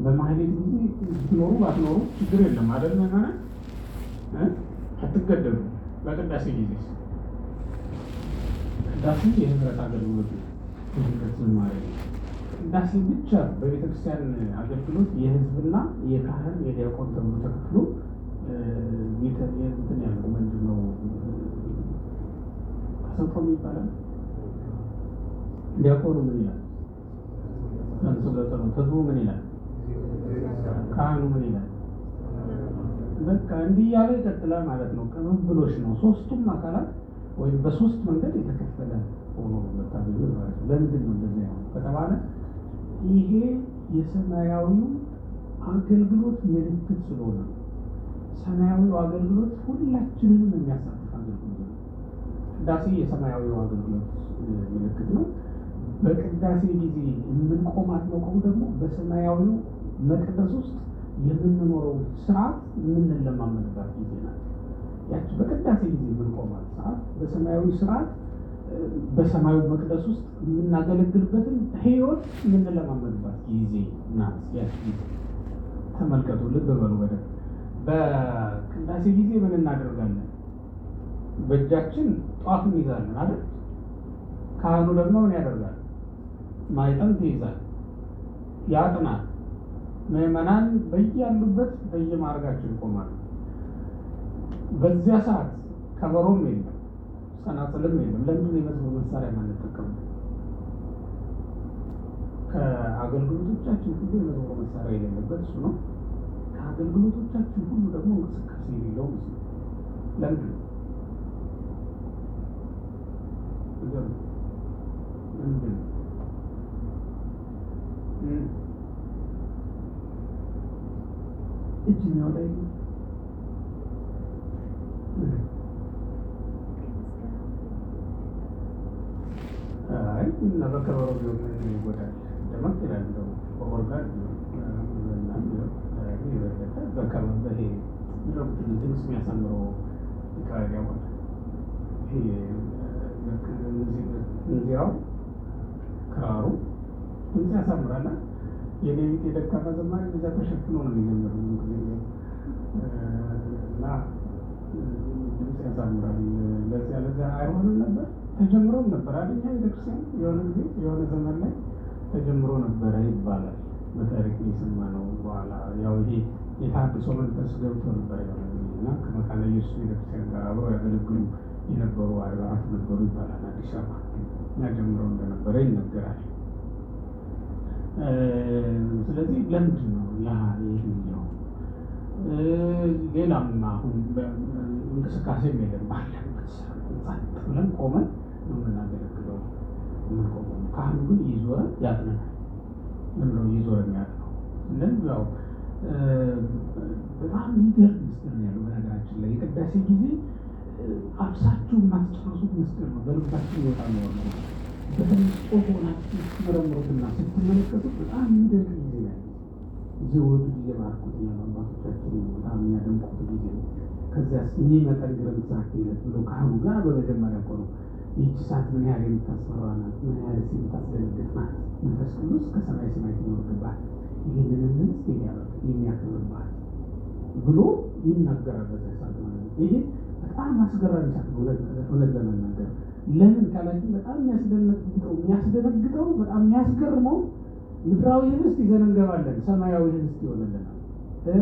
በማህሌት ጊዜ ትኖሩ ባትኖሩ ችግር የለም አይደል? ማለት አትገደሉ። በቅዳሴ ጊዜ ቅዳሴ የህብረት አገልግሎት ነው። ቅዳሴ ብቻ በቤተክርስቲያን አገልግሎት የህዝብና የካህን የዲያቆን ተብሎ ተከፍሎ እንትን ያለው ምንድን ነው ተሰጥቶም ይባላል። ዲያቆኑ ምን ይላል? ህዝቡ ምን ይላል? ካህኑ ምን ይላል? በቃ እንዲህ ያለ ይቀጥላል ማለት ነው። ቅብብሎሽ ነው። ሶስቱም አካላት ወይም በሶስት መንገድ የተከፈለ ሆኖ መታገል ማለት ነው። ለምንድን ነው እንደዚህ ያለው ከተባለ ይሄ የሰማያዊው አገልግሎት ምልክት ስለሆነ ሰማያዊው አገልግሎት ሁላችንንም የሚያሳትፍ አገልግሎት ነው። ቅዳሴ የሰማያዊው አገልግሎት ምልክት ነው። በቅዳሴ ጊዜ የምንቆማት መቆም ደግሞ በሰማያዊው መቅደስ ውስጥ የምንኖረው ስርዓት የምንለማመድባት ጊዜ ናት። ያቺ በቅዳሴ ጊዜ የምንቆማት ሰዓት በሰማያዊ ስርዓት በሰማያዊ መቅደስ ውስጥ የምናገለግልበትን ህይወት የምንለማመድባት ጊዜ ናት። ያቺ ተመልከቱ፣ ልብ በሉ በደንብ። በቅዳሴ ጊዜ ምን እናደርጋለን? በእጃችን ጧፍ እንይዛለን አይደል? ካህኑ ደግሞ ምን ያደርጋል? ማዕጠንት ይይዛል፣ ያጥናል። ምዕመናን በያሉበት በየማዕረጋቸው ይቆማሉ። በዚያ ሰዓት ከበሮም የለም ጸናጽልም የለም። ለምንድን የመዝሙር መሳሪያ ማንጠቀሙ? ከአገልግሎቶቻችን ሁሉ የመዝሙር መሳሪያ የሌለበት እሱ ነው። ከአገልግሎቶቻችን ሁሉ ደግሞ እንቅስቃሴ የሌለው እሱ ነው። ለምንድን ነው? ለምንድን ነው? እጅ የሚያወጣ የለም። አይ እና በከበሮ ቢሆን ምን ይጎዳል? ደመቅ ይላል። እንደው በኦርጋን የበለጠ በከበሮ ይሄ ድምፅ የሚያሳምረው አካባቢ ያሆነ ይሄ እንዚራው ክራሩ ድምፅ ያሳምራል። የሌሊት የደካማ ዘማሪ በዛ ተሸፍኖ ነው የሚዘምረው ብዙ ጊዜ እና ድምፅ ያሳምራል። ለዚያ ከዚያ አይሆንም ነበር። ተጀምሮም ነበር አይደል? ቤተክርስቲያን የሆነ ጊዜ የሆነ ዘመን ላይ ተጀምሮ ነበረ ይባላል። በታሪክ የሰማነው በኋላ ያው ይሄ የታድሶ መንፈስ ገብቶ ነበር የሆነ ጊዜ እና ከመካነ ኢየሱስ ቤተክርስቲያን ጋር አብረው ያገለግሉ የነበሩ አድባራት ነበሩ ይባላል። አዲስ አበባ እና ጀምሮ እንደነበረ ይነገራል። ስለዚህ ለምንድን ነው ያ ይሄኛው ሌላም አሁን እንቅስቃሴ የለም ባለበት ጸጥ ብለን ቆመን ነው የምናገለግለው የምንቆመው። ካህኑ ግን እየዞረ ያጥነናል። ለምንድን ነው እየዞረ የሚያጥነው? ያው በጣም የሚገርም ምስጢር ነው ያለው። በነገራችን ላይ የቅዳሴ ጊዜ አብሳችሁ የማትጨርሱት ምስጢር ነው። በልባችሁ ይወጣ ነው ያለው። በተመስጦ ሆናችሁ ስትመረምሩትና ስትመለከቱት በጣም የሚደንቅ ጊዜ ነው። ዘወዱ ጊዜ ባርኩት ያሉ አባቶቻችን በጣም የሚያደንቁት ጊዜ ነው። ከዚያስ የሚመጠን ግርም ሳትለት ብሎ ካህኑ ጋር በመጀመሪያ እኮ ነው ይህች ሰዓት ምን ያህል የምታስፈራ ናት፣ ምን ያህል የምታስደነግጥ ናት። መንፈስ ቅዱስ ከሰማይ ሰማይ ትኖርባት ይህንን እንስት የሚያከብርባት ብሎ ይናገራል። በዛ ሰዓት ማለት ነው። ይሄ በጣም አስገራሚ ሰዓት ነው። እውነት ለመናገር ለምን ካላችሁ በጣም የሚያስደነግጠው በጣም የሚያስገርመው ምድራዊ ህብስት ይዘን እንገባለን፣ ሰማያዊ ህብስት ይሆንልናል።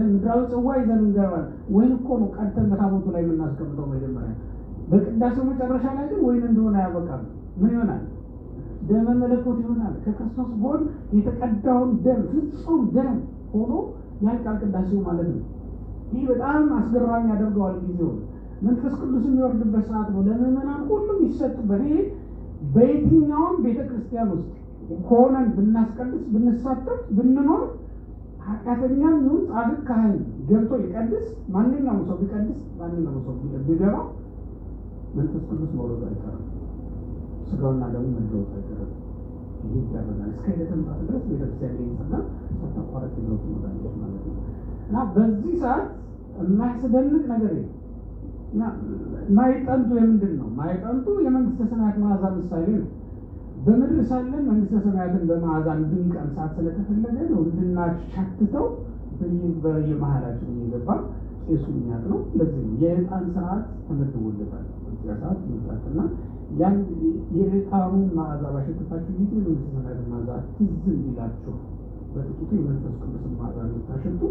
ምድራዊ ጽዋ ይዘን እንገባለን። ወይን እኮ ነው ቀድተን በታቦቱ ላይ የምናስቀምጠው መጀመሪያ። በቅዳሴው መጨረሻ ላይ ግን ወይን እንደሆነ ያበቃል። ምን ይሆናል? ደመ መለኮት ይሆናል። ከክርስቶስ ጎን የተቀዳውን ደም ፍጹም ደም ሆኖ ያልቃል ቅዳሴው ማለት ነው። ይህ በጣም አስገራሚ ያደርገዋል ጊዜውን። መንፈስ ቅዱስ የሚወርድበት ሰዓት ነው። ለምዕመናን ሁሉም ይሰጥበት። ይሄ በየትኛውም ቤተክርስቲያን ውስጥ ሆነን ብናስቀድስ፣ ብንሳተፍ፣ ብንኖር ኃጢአተኛም ይሁን ጻድቅ ካህን ገብቶ ይቀድስ፣ ማንኛውም ሰው ቢቀድስ፣ ማንኛውም ሰው ቢገባ መንፈስ ቅዱስ መውረዱ አይቀርም። ስጋውና ደግሞ መለወጡ አይቀርም። ይህ ይደረጋል። እስከ ዕለተ ምጽአት ድረስ ቤተክርስቲያን ይጸና ሳታቋረጥ ይዘው ትኖራለች ማለት ነው። እና በዚህ ሰዓት የማያስደንቅ ነገር የለም። እና ማይጠንቱ የምንድን ነው? ማይጠንቱ የመንግስተ ሰማያት መዓዛ ምሳሌ ነው። በምድር ሳለን መንግስተ ሰማያትን በመዓዛ እንድንቀምሳት ስለተፈለገ ነው እንድናሻትተው በየመሃላችን እየገባ ቄሱ የሚያጥ ነው። ለዚህ ነው የዕጣን ሰዓት ተመድቦለታል። በዚያ ሰዓት መጣትና ያን የዕጣኑን መዓዛ ባሸተታችሁ ጊዜ መንግስተ ሰማያትን መዓዛ ትዝ እንዲላችሁ በጥቂቱ የመንፈስ ቅዱስን መዓዛ እንድታሸቱ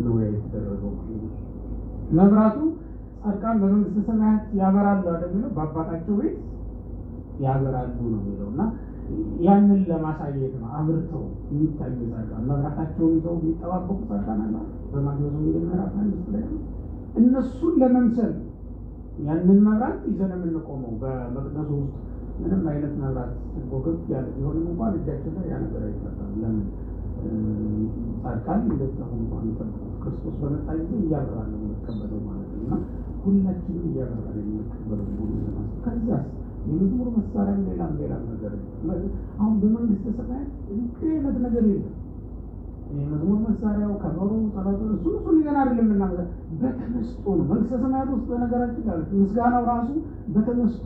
ነው የተደረገው። መብራቱ ጻድቃን በመንግስተ ሰማያት ያበራሉ አይደል የሚለው፣ በአባታቸው ቤት ያበራሉ ነው የሚለው እና ያንን ለማሳየት ነው አብርተው የሚታዩ ጻድቃን መብራታቸውን ይዘው የሚጠባበቁ ጻድቃን አለ። በማቴዎስ ወንጌል ምዕራፍ 5 ላይ እነሱን ለመምሰል ያንን መብራት ይዘን የምንቆመው በመቅደሱ ውስጥ ምንም አይነት መብራት ቦገብ ያለ ቢሆንም እንኳን እጃችን ላይ ያ ነገር አይጠጣም። ለምን ጻድቃን እንደዛሁ እንኳን ጠብቁት ክርስቶስ በመጣ ጊዜ እያበራ ነው የምንቀበለው ማለት ነው። እና ሁላችንም እያበራ ነው የምንቀበለው ማለት ነው። ከዚያስ የመዝሙር መሳሪያም ሌላም ነገር አሁን በመንግስተ ሰማያት እንዲህ አይነት ነገር የለም። የመዝሙር መሳሪያው ከበሮ ጸሎቱ እሱን ይዘን አይደለም እናመጣ በተመስጦ ነው መንግስተ ሰማያት ውስጥ በነገራችን ላይ ምስጋናው ራሱ በተመስጦ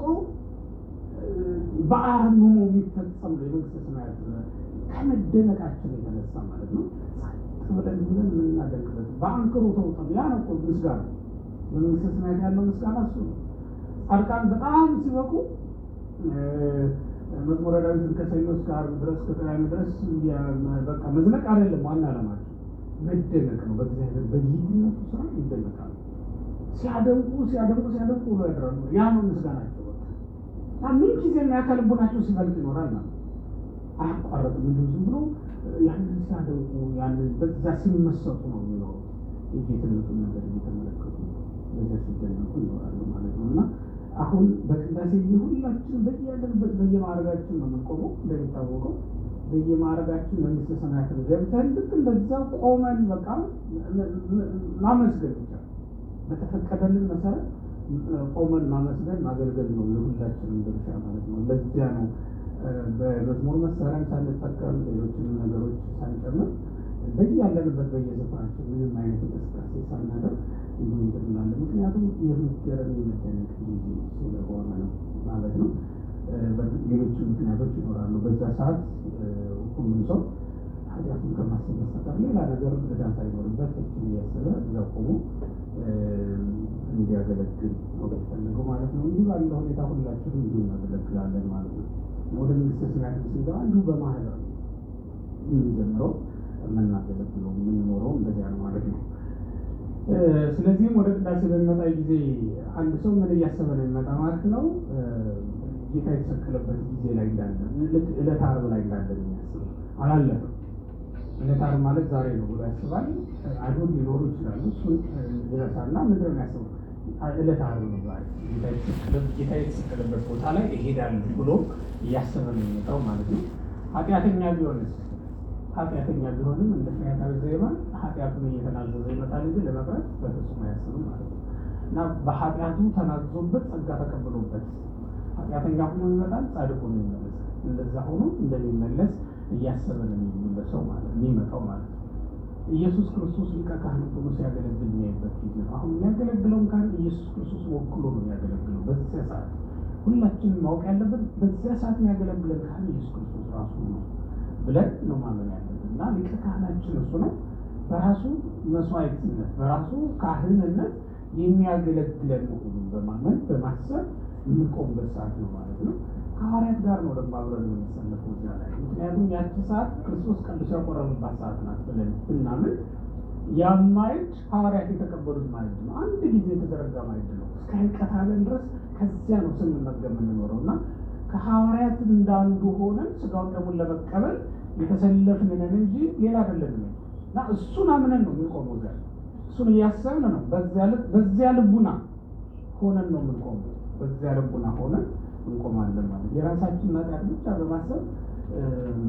በአርምሞ የሚፈጸም ነው። የመንግስተ ሰማያት ከመደነቃችን የተነሳ ማለት ነው። ብለን የምናደንቅበት በአንክሮ ተውጠን ያ ነው እኮ ምስጋና። በመንግስተ ሰማያት ያለው ምስጋና እሱ ነው። ጻድቃን በጣም ሲበቁ መዝሙረ ዳዊትን ከሰኞ እስከ ዓርብ ድረስ ከቅዳሜ ድረስ በቃ መዝለቅ አይደለም ዋና ዓላማቸው መደነቅ ነው። በእግዚአብሔር በጌትነቱ ስራ ይደነቃሉ። ሲያደንቁ ብሎ ያድራሉ። ያ ነው ምስጋናቸው። በቃ ምን ጊዜ የአካል ልቦናቸው ሲፈልቅ ይኖራል ማለት አያቋረጥም። ዝም ብሎ ያንን ሲያደንቁ ያንን በዛ ሲመሰጡ ነው የሚኖሩት። የጌትነቱን ነገር እየተመለከቱ በዛ ሲደነቁ ይኖራሉ ማለት ነው። እና አሁን በቅዳሴ ጊዜ ሁላችን በየያለንበት በየማዕረጋችን ነው የምንቆመው። እንደሚታወቀው በየማዕረጋችን መንግስተ ሰማያትን ገብተን ልክ እንደዛው ቆመን በቃ ማመስገን ብቻ በተፈቀደልን መሰረት ቆመን ማመስገን ማገልገል ነው የሁላችንም ድርሻ ማለት ነው። ለዚያ ነው በመዝሙር መሳሪያም ሳንጠቀም ሌሎችንም ነገሮች ሳንጨምር በየያለንበት በየስፍራችን ምንም አይነት እንቅስቃሴ ሳናደርግ እንዲሁ እንላለን። ምክንያቱም የመገረም የመደነቅ ጊዜ ስለሆነ ነው ማለት ነው። ሌሎች ምክንያቶች ይኖራሉ። በዛ ሰዓት ሁሉም ሰው ኃጢአቱን ከማሰብ በስተቀር ሌላ ነገር ዕዳ ሳይኖርበት እችን እያሰበ እዛ ቆሞ እንዲያገለግል ነው የሚፈልገው ማለት ነው። እንዲህ ባለ ሁኔታ ሁላችንም እንዲሁ እናገለግላለን ማለት ነው። ወደ መንግሥተ ሰማያት ስንገባ እንዲሁ በማህበር የምንጀምረው የምናገለግለው የምንኖረው እንደዚያ ነው ማለት ነው። ስለዚህም ወደ ቅዳሴ በሚመጣ ጊዜ አንድ ሰው ምን እያሰበ ነው የሚመጣ ማለት ነው? ጌታ የተሰቀለበት ጊዜ ላይ እንዳለ ዕለተ ዓርብ ላይ እንዳለ የሚያስብ አላለፈም። ዕለተ ዓርብ ማለት ዛሬ ነው ብሎ ያስባል። አይሁድ ሊኖሩ ይችላሉ። እሱን ይረሳና ምንድን ነው ያስበው? ዕለተ ዓርብ ነው ዛሬ፣ ጌታ የተሰቀለበት ቦታ ላይ እሄዳለሁ ብሎ እያሰበ ነው የሚመጣው ማለት ነው። ኃጢአተኛ ቢሆንስ? ኃጢአተኛ ቢሆንም እንደ ፈያታዊ ዘይማን ኃጢአቱን እየተናዘዘ ይመጣል እንጂ ለመቅረት በፍጹም አያስብም ማለት ነው። እና በኃጢአቱ ተናዞበት ጸጋ ተቀብሎበት ኃጢአተኛ ሆኖ ይመጣል፣ ጻድቅ ሆኖ ይመለሳል። እንደዛ ሆኖ እንደሚመለስ እያሰበ ነው የሚመለሰው ማለት የሚመጣው ማለት ነው። ኢየሱስ ክርስቶስ ሊቀ ካህናት ሆኖ ሲያገለግል የሚያይበት ጊዜ ነው። አሁን የሚያገለግለውን ካህን ኢየሱስ ክርስቶስ ወክሎ ነው የሚያገለግለው። በዚያ ሰዓት ሁላችንም ማወቅ ያለበት በዚያ ሰዓት የሚያገለግለን ካህን ኢየሱስ ክርስቶስ ራሱ ነው ብለን ነው ማመን ያለብን። እና ሊቀ ካህናችን እሱ ነው። በራሱ መስዋዕትነት በራሱ ካህንነት የሚያገለግለን መሆኑን በማመን በማሰብ የምንቆምበት ሰዓት ነው ማለት ነው። ከሐዋርያት ጋር ነው ደግሞ አብረን የምንሰለፈው እዚያ ላይ። ምክንያቱም ያቺ ሰዓት ክርስቶስ ቀድሶ ያቆረበባት ሰዓት ናት ብለን ብናምን ያ ማዕድ ሐዋርያት የተቀበሉት ማዕድ ነው። አንድ ጊዜ የተዘረጋ ማዕድ ነው እስከ ሕልቀተ ዓለም ድረስ። ከዚያ ነው ስንመገብ የምንኖረው እና ከሐዋርያት እንዳንዱ ሆነን ስጋውን ደሙን ለመቀበል የተሰለፍንን እንጂ ሌላ አይደለም። እና እሱን አምነን ነው የምንቆመው እዚያ። እሱን እያሰብን ነው በዚያ ልቡና ሆነን ነው የምንቆመው። በዚያ ልቡና ሆነን እንቆማለን ማለት የራሳችን ኃጢአት ብቻ በማሰብ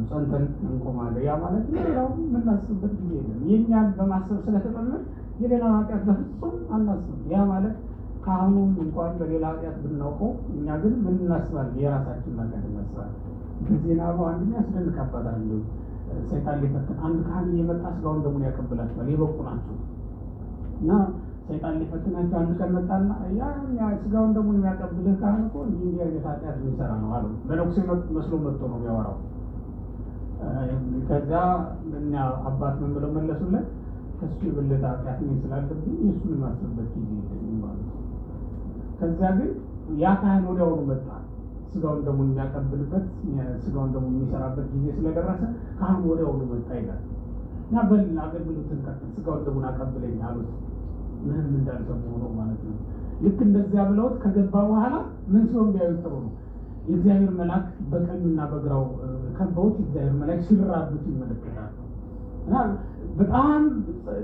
ጸንተን እንቆማለን። ያ ማለት ሌላው የምናስብበት ጊዜ የለም። የእኛን በማሰብ ስለተጠመድ የሌላውን ኃጢአት በፍጹም አናስብም። ያ ማለት ካህኑም እንኳን በሌላ ኃጢአት ብናውቀው እኛ ግን ምን እናስባለን? የራሳችን ኃጢአት እናስባለን። በዜና አንድ የሚያስደንቅ አባት አለ። ሰይጣን ሊፈትን አንድ ካህን እየመጣ ስጋውን ደሙን ያቀብላቸዋል። የበቁ ናቸው እና ሰይጣን ሊፈትናቸው አንድ ቀን መጣና ያ ስጋውን ደሙን የሚያቀብልህ ካህን እኮ እንዲህ አይነት ኃጢአት የሚሰራ ነው አሉ። መነኩሴ መስሎ መጥቶ ነው የሚያወራው። ከዚያ እኛ አባት ምን ብለው መለሱለት? ከሱ የበለጠ ኃጢአት እኔ ስላለብኝ የእሱን የማስብበት ጊዜ የለኝም ማለት ነው። ከዚያ ግን ያ ካህን ወዲያውኑ መጣ። ስጋውን ደሙን የሚያቀብልበት ስጋውን ደሙን የሚሰራበት ጊዜ ስለደረሰ ካህን ወዲያውኑ መጣ ይላል እና በል አገልግሎትን ቀጥል፣ ስጋውን ደሙን አቀብለኝ አሉት። ምንም እንዳልሰሙ ነው ማለት ነው። ልክ እንደዚያ ብለውት ከገባ በኋላ ምን ሲሆን ቢያዩት ጥሩ ነው? የእግዚአብሔር መልአክ በቀኙና በግራው ከበውት የእግዚአብሔር መልአክ ሲራቡት ይመለከታል። እና በጣም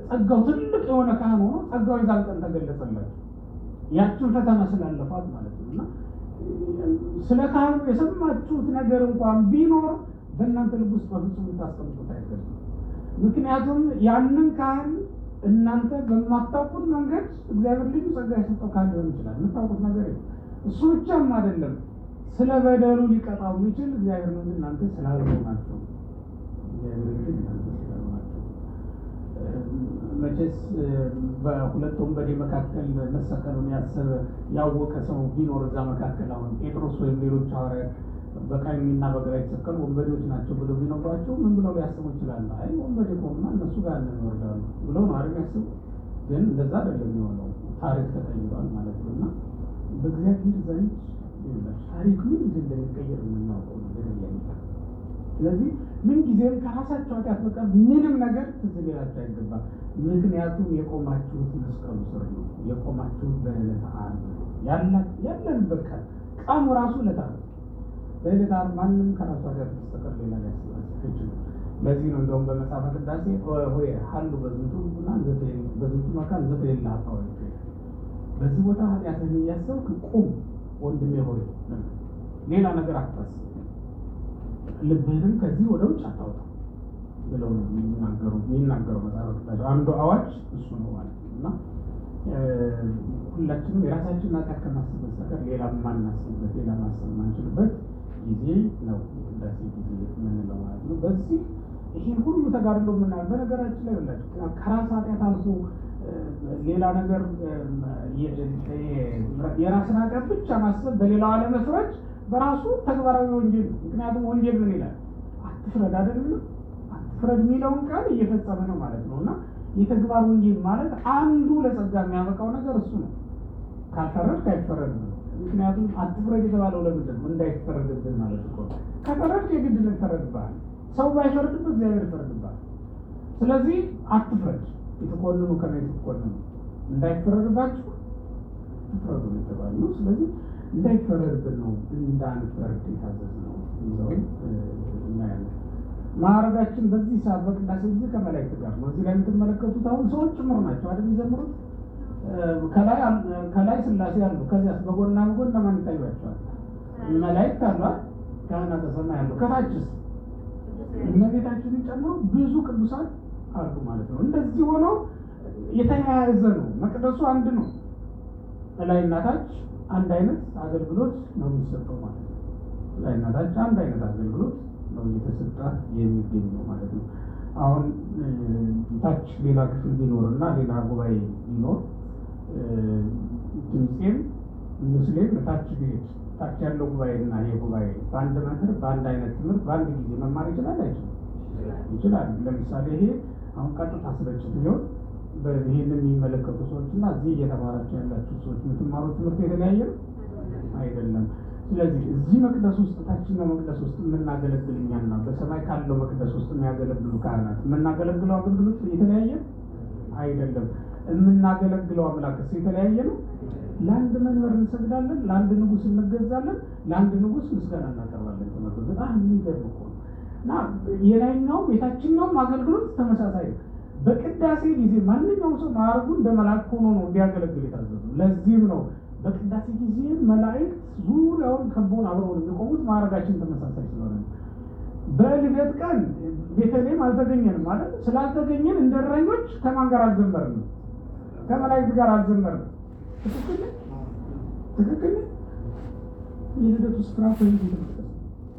ጸጋው ትልቅ የሆነ ካህን ሆኖ ጸጋው የዛን ቀን ተገለጸላቸው። ያችን ፈተና ስላለፏት ማለት ነው። እና ስለ ካህኑ የሰማችሁት ነገር እንኳን ቢኖር በእናንተ ልብ ውስጥ በፍጹም ልታስቀምጡት አይገባም። ምክንያቱም ያንን ካህን እናንተ በማታውቁት መንገድ እግዚአብሔር ልዩ ጸጋ የሰጠው ካህን ሊሆን ይችላል። የምታውቁት ነገር የለም። እሱ ብቻም አይደለም፣ ስለ በደሉ ሊቀጣው የሚችል እግዚአብሔር ነው። እናንተ ስላልሆናችሁ እግዚአብሔር ግን እናንተ ስላልሆናችሁ። መቼስ በሁለት ወንበዴ መካከል መሰቀሉን ያሰበ ያወቀ ሰው ቢኖር እዛ መካከል አሁን ጴጥሮስ ወይም ሌሎች ሐዋርያት በቀኝና በግራ የተሰቀሉ ወንበዴዎች ናቸው ብለው ቢነግሯቸው ምን ብለው ሊያስቡ ይችላሉ? አይ ወንበዴ ከሆኑማ እነሱ ጋር እንወርዳሉ ብለው ነው አይደል ያስቡ። ግን እንደዛ አይደለም የሚሆነው። ታሪክ ተቀይሯል ማለት ነው። እና በእግዚአብሔር ዘንድ ታሪክ ምን ጊዜ እንደሚቀየር የምናውቀው ነገር የለም። ስለዚህ ምን ጊዜም ከራሳቸው ኃጢአት በቀር ምንም ነገር ትዝ ሊላቸው አይገባም። ምክንያቱም የቆማችሁት መስቀሉ ስር ነው። የቆማችሁት በዕለተ ዓርብ ነው። ያለንበት ቀኑ ራሱ ዕለተ ዓርብ በዕለተ ዓርብ ማንም ከራሱ ኃጢአት በስተቀር ሌላ ሊያስብ አይችልም። ለዚህ ነው እንደውም በመጽሐፈ ቅዳሴ ሆይ ሀሉ በዝንቱ በዝንቱ መካን ዘተሌላ አጣው በዚህ ቦታ ኃጢአትን እያሰብክ ቁም ወንድሜ ሆይ፣ ሌላ ነገር አታስብ፣ ልብህንም ከዚህ ወደ ውጭ አታውጣ ብለው የሚናገረው መጽሐፈ ቅዳሴ አንዱ አዋጅ እሱ ነው ማለት ነው። እና ሁላችንም የራሳችንን ኃጢአት ከማሰብ በስተቀር ሌላ ማናስብበት ሌላ ማሰብ ማንችልበት ጊዜ ነው ቅዳሴ ጊዜ የምንለው ማለት ነው። በዚህ ይህን ሁሉ ተጋድሎ የምናየው በነገራችን ላይ ላችሁ ከራስ ኃጢአት አልፎ ሌላ ነገር የራስን ኃጢአት ብቻ ማሰብ በሌላው አለመፍረድ በራሱ ተግባራዊ ወንጀል ነው። ምክንያቱም ወንጀል ምን ይላል? አትፍረድ አይደለም? አትፍረድ የሚለውን ቃል እየፈጸመ ነው ማለት ነው። እና የተግባር ወንጌል ማለት አንዱ ለጸጋ የሚያበቃው ነገር እሱ ነው። ካልፈረድክ አይፈረድም። ምክንያቱም አትፍረድ የተባለው ለምንድን ነው? እንዳይፈረድብን ማለት እኮ ነው። ከፈረድክ የግድ ነው ይፈረድብሃል። ሰው ባይፈረድብህ እግዚአብሔር ይፈረድብሃል። ስለዚህ አትፍረድ፣ የተኮንኑ ከቤት የተኮንኑ እንዳይፈረድባችሁ ትፍረዱ ነው የተባለው። ስለዚህ እንዳይፈረድብን ነው እንዳንፈርድ የታዘዝነው ይዘውን እናያለን። ማዕረጋችን በዚህ ሰዓት በቅዳሴ ጊዜ ከመላእክት ጋር ነው። እዚህ ላይ የምትመለከቱት አሁን ሰዎች ጭምር ናቸው አይደል የሚዘምሩት። ከላይ ሥላሴ አሉ። ከዚያስ በጎንና በጎን ለማን ይታያቸዋል? መላእክት አሉ፣ ካህናተ ሰማይ አሉ። ከታችስ እመቤታችንን ጨምሮ ብዙ ቅዱሳን አሉ ማለት ነው። እንደዚህ ሆኖ የተያያዘ ነው። መቅደሱ አንድ ነው። ላይና ታች አንድ አይነት አገልግሎት ነው የሚሰጠው ማለት ነው። ላይና ታች አንድ አይነት አገልግሎት ነው እየተሰጠ የሚገኘው ማለት ነው። አሁን ታች ሌላ ክፍል ቢኖርና ሌላ ጉባኤ ቢኖር ድምፄም ምስሌም ታች ቤት ታች ያለው ጉባኤና ይሄ ጉባኤ በአንድ መምህር በአንድ አይነት ትምህርት በአንድ ጊዜ መማር ይችላል አይችልም? ይችላል። ለምሳሌ ይሄ አሁን ቀጥታ ስርጭት ቢሆን ይህንን የሚመለከቱ ሰዎች እና እዚህ እየተማራቸው ያላችሁ ሰዎች የምትማሩት ትምህርት የተለያየ ነው አይደለም። ስለዚህ እዚህ መቅደስ ውስጥ ታችኛው መቅደስ ውስጥ የምናገለግል እኛና በሰማይ ካለው መቅደስ ውስጥ የሚያገለግሉ ካህናት የምናገለግለው አገልግሎት የተለያየ አይደለም። የምናገለግለው አምላክስ የተለያየ ነው። ለአንድ መንበር እንሰግዳለን፣ ለአንድ ንጉሥ እንገዛለን፣ ለአንድ ንጉሥ ምስጋና እናቀርባለን። ተመልከቱ፣ በጣም የሚገርም እኮ ነው። እና የላይኛውም የታችኛውም አገልግሎት ተመሳሳይ ነው። በቅዳሴ ጊዜ ማንኛውም ሰው ማዕረጉ እንደ መልአክ ሆኖ ነው እንዲያገለግል የታዘዙ። ለዚህም ነው በቅዳሴ ጊዜ መላእክት ዙሪያውን ከቦን አብረው የሚቆሙት ማዕረጋችን ተመሳሳይ ስለሆነ ነው። በልደት ቀን ቤተልሔም አልተገኘንም ማለት ስላልተገኘን እንደ እረኞች ከማን ጋር አልዘመርንም? ከመላእክት ጋር አልዘመርንም። ትክክል። የልደቱ ስፍራ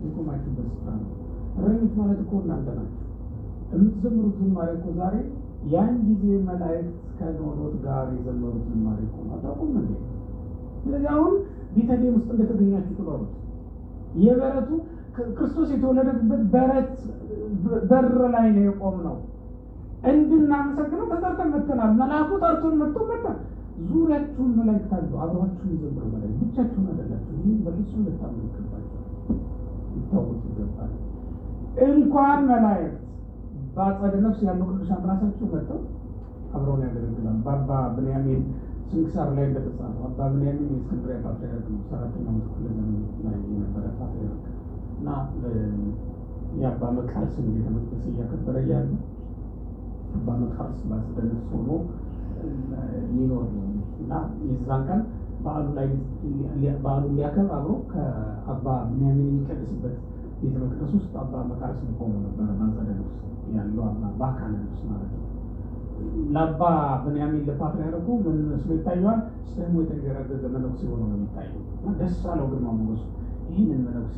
የቆማችሁበት ስፍራ ነው። እረኞች ማለት እኮ እናንተ ናቸው። የምትዘምሩት ዝማሬ እኮ ዛሬ ያን ጊዜ መላእክት ከኖሎት ጋር የዘመሩት ዝማሬ እኮ አታውቁም እንዴ? ስለዚህ አሁን ቤተልሔም ውስጥ እንደተገኛችሁ ትበሩት። የበረቱ ክርስቶስ የተወለደበት በረት በር ላይ ነው የቆምነው። እንድናመሰግነው ተጠርተን መጥተናል። መልአኩ ጠርቶን መጥተን ዙሪያችሁን መላእክት አሉ፣ አብረዋችሁን የዘመሩ መላእክት ብቻችሁን አይደላችሁ። ይህ በፍጹም ልታምኑ ይገባችኋል፣ ሊታወቁ ይገባል። እንኳን መላእክት በአጸደ ነፍስ ያሉ ቅዱሳን ራሳቸው መጥተው አብረውን ያገለግላሉ። በአባ ብንያሚን ስንክሳር ላይ እንደተጻፈው አባ ብንያሚን የእስክንድርያ ፓትርያርክ ነው። 4ኛው ክፍለ ዘመን ላይ የነበረ ፓትርያርክ እና የአባ መቃርስን ቤተ መቅደስ እያከበረ እያለ አባ መቃርስ በአጸደ ነፍስ ሆኖ ሊኖር ነው እና የዛን ቀን በዓሉን ሊያከብር አብሮ ከአባ ብንያሚን የሚቀድስበት ቤተ መቅደስ ውስጥ አባ መቃርስን ቆሞ ነበረ። በአጸደ ነፍስ ያለው በአካለ ነፍስ ማለት ነው። ለአባ ብንያሚን ለፓትርያርኩ ምን መስሎ ይታየዋል? ጽሕሙ የተንገረገገ መነኩሴ ሆኖ ነው የሚታየው እና ደስ አለው ግርማ ሞገሱ። ይህንን መነኩሴ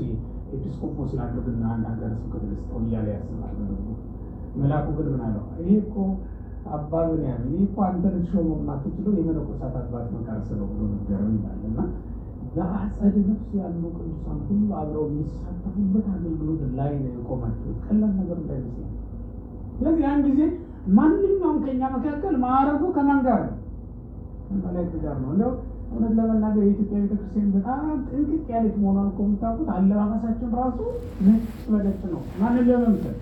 ኤጲስቆጶስ ላድርግና አንድ ሀገረ ስብከት ልስጠው እያለ ያስባል። መልአኩ ግን ምን አለው? ይሄ እኮ አባ ብንያሚን ይህ እኮ አንተ ልትሾመው የማትችለው የመነኮሳት አባት መቃርስ ነው ብሎ ነገረው ይላል እና በአጸደ ነፍስ ያሉ ቅዱሳን ሁሉ አብረው የሚሳተፉበት አገልግሎት ላይ ነው የቆማችሁት። ቀላል ነገር እንዳይመስላል። ስለዚህ ያን ጊዜ ማንኛውም ከኛ መካከል ማዕረጉ ከማን ጋር ነው? ከመላእክት ጋር ነው። እንደው እውነት ለመናገር የኢትዮጵያ ቤተክርስቲያን በጣም ጥንቅቅ ያለች መሆኗን እኮ የምታውቁት አለባበሳችን ራሱ ነጭ በነጭ ነው። ማንን ለመምሰል?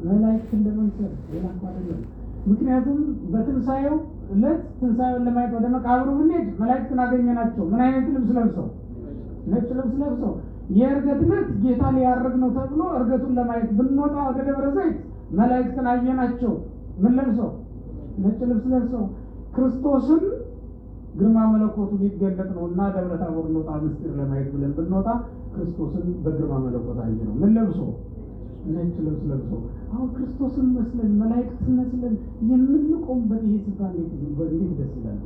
መላእክትን ለመምሰል፣ ሌላ እኮ አይደለም። ምክንያቱም በትንሣኤው ዕለት ትንሣኤውን ለማየት ወደ መቃብሩ ብንሄድ መላእክትን አገኘናቸው። ምን አይነት ልብስ ለብሰው? ነጭ ልብስ ለብሰው። የዕርገት ዕለት ጌታ ሊያርግ ነው ተብሎ ዕርገቱን ለማየት ብንወጣ ወደ ደብረ ዘይት መላእክትን አየናቸው። ምን ለብሰው? ነጭ ልብስ ለብሰው። ክርስቶስን ግርማ መለኮቱ ሊገለጥ ነው እና ደብረ ታቦር እንወጣ ምስጢር ለማየት ብለን ብንወጣ ክርስቶስን በግርማ መለኮት አየ ነው። ምን ለብሶ? ነጭ ልብስ ለብሶ። አሁን ክርስቶስን መስለን መላእክትን መስለን የምንቆምበት ይሄ ስፍራ እንዴት ደስ ይላል!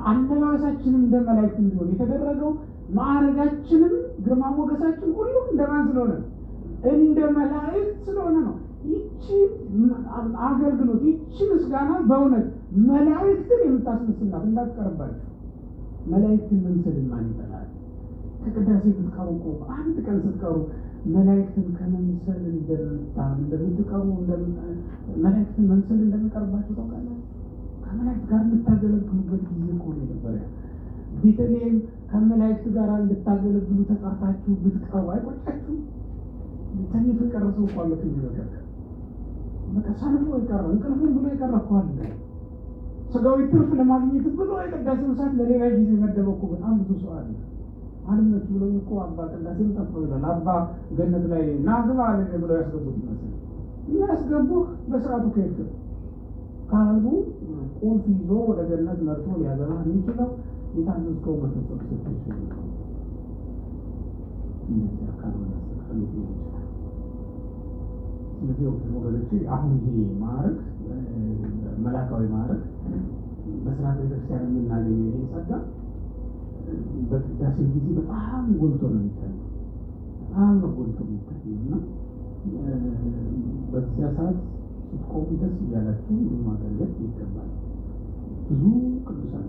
አለባበሳችንም እንደ መላእክት እንዲሆን የተደረገው ማዕረጋችንም ግርማ ሞገሳችን ሁሉም እንደማን ስለሆነ? እንደ መላእክት ስለሆነ ነው። ይቺ አገልግሎት ይቺ ምስጋና በእውነት መላእክትን የምታስመስላት እንዳትቀርባችሁ። መላእክትን መምሰልን ማን ይጠላል? ከቅዳሴ ብትቀሩ እኮ አንድ ቀን ስትቀሩ መላእክትን ከመምሰል እንደምትቀሩ መላእክትን መምሰል እንደምቀርባቸው ታውቃላችሁ። ከመላእክት ጋር የምታገለግሉበት ጊዜ እኮ ነው የነበረ። ቤተልሔም ከመላእክት ጋር እንድታገለግሉ ተጠርታችሁ ብትቀሩ አይቆጫችሁም? ተኝቶ የቀረ ሰው እኮ አለ። በቃ ሰንፎ የቀረ እንቅልፉን ብሎ የቀረ እኮ አለ። ስጋዊ ትርፍ ለማግኘት ብሎ የቅዳሴውን ሰዓት ለሌላ ጊዜ መደበ እኮ በጣም ብዙ ሰው አለ። አልመች ብሎኝ እኮ አባ ቅዳሴውን ጠፋው ይላል። አባ ገነት ላይ ናግባ አለ ብለው ያስገቡት ይመስል የሚያስገቡህ በስርዓቱ ከሄድክ ካህኑ ቁልፍ ይዞ ወደ ገነት መርቶ ሊያገባ የሚችለው የታዘዝከው መፈጸም ስትችል ነው። እንደዚህ አካል ወለሰከሉት ይችላል። ስለዚህ ወገኖቼ አሁን ይሄ ማዕረግ መላካዊ ማዕረግ በስርዓተ ቤተክርስቲያን የምናገኘው ይሄ ጸጋ በቅዳሴ ጊዜ በጣም ጎልቶ ነው የሚታየው። በጣም ነው ጎልቶ የሚታየው እና በዚያ ሰዓት ስትቆሙ ደስ እያላችሁ ማገልገል ይገባል። ብዙ ቅዱሳን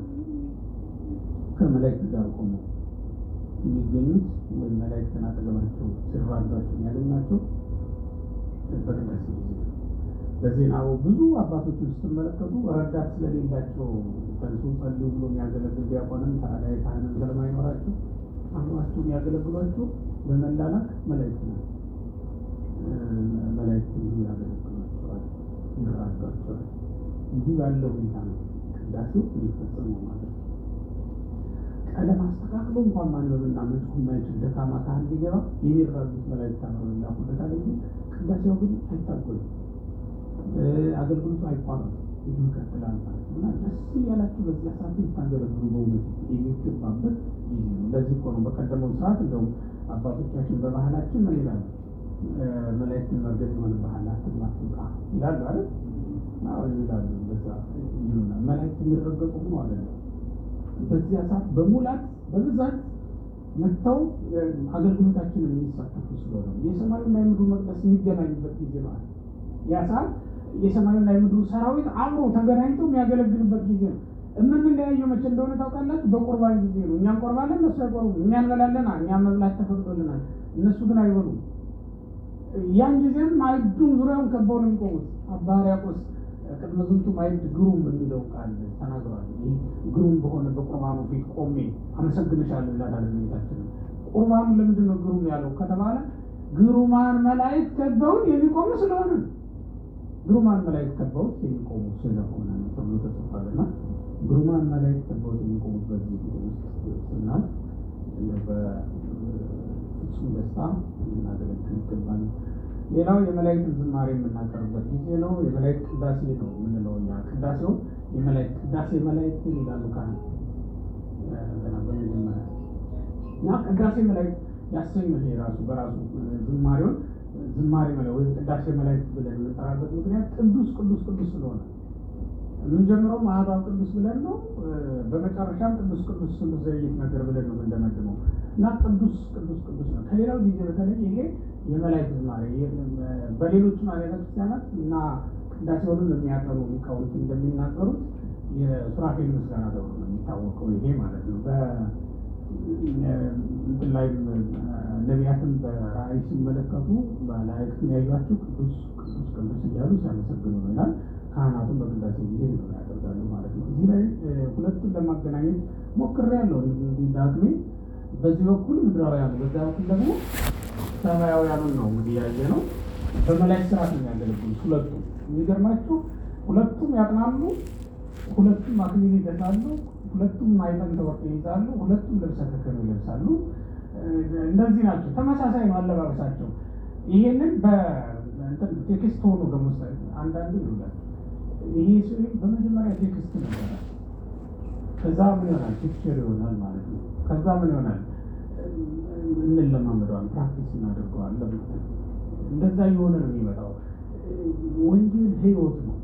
ከመላእክት ጋር ቆመው የሚገኙት ወይም መላእክትን አጠገባቸው ሲራዷቸው የሚያገኟቸው በቅዳሴ ጊዜ ነው። በዜናው ብዙ አባቶችን ስትመለከቱ ረዳት ስለሌላቸው ተንሱ ጸልዩ ብሎ የሚያገለግል ዲያቆንም ተራዳይ ካህንም ስለማይኖራቸው አብሯቸው የሚያገለግሏቸው በመላላክ መላእክት ነው። መላእክትን ያገለግሏቸዋል፣ ይራዷቸዋል። እንዲህ ያለው ሁኔታ ነው ቅዳሴው የሚፈጸመው ማለት ነው። ቀለም አስተካክሎ እንኳን ማንበብና መጽሐፍ የማይችል ደካማ ካህን ቢገባ የሚራዱት መላእክት አብረው ይላኩለታል እንጂ ቅዳሴው ግን አይታጎልም። አገልግሎቱ አይቋረጥም፣ እንዲሁ ይቀጥላል ማለት ነው እና ደስ እያላችሁ በዚያ ሰዓት የምታገለግሉ በእውነት የሚገባበት ጊዜ ነው። ለዚህ እኮ ነው በቀደመው ስርዓት እንደውም አባቶቻችን በባህላችን ምን ይላሉ? መላእክትን መርገጥ የሆነ ባህል አትግባ ይላሉ አይደል? አዎ ይላሉ። በዛ ይሉናል። መላእክት የሚረገጡ ሆኖ አይደለም። በዚያ ሰዓት በሙላት በብዛት መጥተው አገልግሎታችንን የሚሳተፉ ስለሆነ የሰማዩና የምድሩ መቅደስ የሚገናኙበት ጊዜ ማለት ያ ሰዓት የሰማዩና የምድሩ ሰራዊት አብሮ ተገናኝቶ የሚያገለግልበት ጊዜ ነው። የምንለያየው መቼ እንደሆነ ታውቃላችሁ? በቁርባን ጊዜ ነው። እኛ እንቆርባለን፣ እነሱ አይቆርቡም። እኛ እንበላለን፣ እኛ መብላት ተፈቅዶልናል፣ እነሱ ግን አይበሉም። ያን ጊዜም ማዕዱን ዙሪያውን ከበው ነው የሚቆሙት። አባ ሕርያቆስ ቅድመ ዝንቱ ማዕድ ግሩም በሚለው ቃል ተናግሯል። ይህ ግሩም በሆነ በቁርባኑ ፊት ቆሜ አመሰግንሻለሁ ይላል ቤታችን። ቁርባኑ ለምንድን ነው ግሩም ያለው ከተባለ ግሩማን መላእክት ከበውት የሚቆሙ ስለሆነ ግሩማን መላእክት ከበውት የሚቆሙ ስለሆነ ነው ተብሎ ተጽፏልና ግሩማን መላእክት ከበውት የሚቆሙት በዚህ ጊዜ ውስጥ ስናል በፍጹም ደስታ ልናገለግል ይገባል። ሌላው የመላእክትን ዝማሬ የምናቀርብበት ጊዜ ነው። የመላእክት ቅዳሴ ነው የምንለው እኛ። ቅዳሴው የመላእክት ቅዳሴ መላእክት ይላሉ ካህን ገና በመጀመሪያ እና ቅዳሴ መላእክት ያሰኘው ይሄ ራሱ በራሱ ዝማሬውን ዝማሬ መላእክት ወይም ቅዳሴ መላእክት ብለን የምንጠራበት ምክንያት ቅዱስ ቅዱስ ቅዱስ ስለሆነ የምንጀምረው ማህበራ ቅዱስ ብለን ነው። በመጨረሻም ቅዱስ ቅዱስ ስሉስ ዘይት ነገር ብለን ነው የምንደመድመው እና ቅዱስ ቅዱስ ቅዱስ ነው። ከሌላው ጊዜ በተለይ ይሄ የመላእክት ዝማሬ በሌሎች አብያተ ክርስቲያናት እና ቅዳሴውን የሚያጠኑ ሊቃውንት እንደሚናገሩት የሱራፌል ምስጋና ተብሎ ነው የሚታወቀው ይሄ ማለት ነው። እንትን ላይ ነቢያትን በራእይ ሲመለከቱ መላእክትን ያዩአቸው ቅዱስ ቅዱስ ቅዱስ እያሉ ሲያመሰግኑ ነው ይላል። ካህናቱን በቅዳሴ ጊዜ ነው ያደርጋሉ ማለት ነው። እዚህ ላይ ሁለቱን ለማገናኘት ሞክሬያለሁ። ዳግሜ በዚህ በኩል ምድራውያኑ፣ በዛ በኩል ደግሞ ሰማያውያኑን ነው እንግዲህ ያየ ነው። በመላእክት ስርዓት ነው የሚያገለግሉት ሁለቱም። የሚገርማችሁ ሁለቱም ያጥናሉ፣ ሁለቱም አክሊል ይደፋሉ፣ ሁለቱም ማዕጠንተ ወርቅ ይይዛሉ፣ ሁለቱም ልብሰ ተክህኖ ይለብሳሉ። እንደዚህ ናቸው። ተመሳሳይ ነው አለባበሳቸው። ይሄንን በቴክስት ሆኖ ደግሞ አንዳንዱ ይሉላል ይሄ ስዕል በመጀመሪያ ቴክስት ነበረ። ከዛ ምን ይሆናል? ፒክቸር ይሆናል ማለት ነው። ከዛ ምን ይሆናል? እንለማመደዋል፣ ፕራክቲስ እናደርገዋለን። እንደዛ የሆነ ነው የሚመጣው። ወንጌል ህይወት ነው፣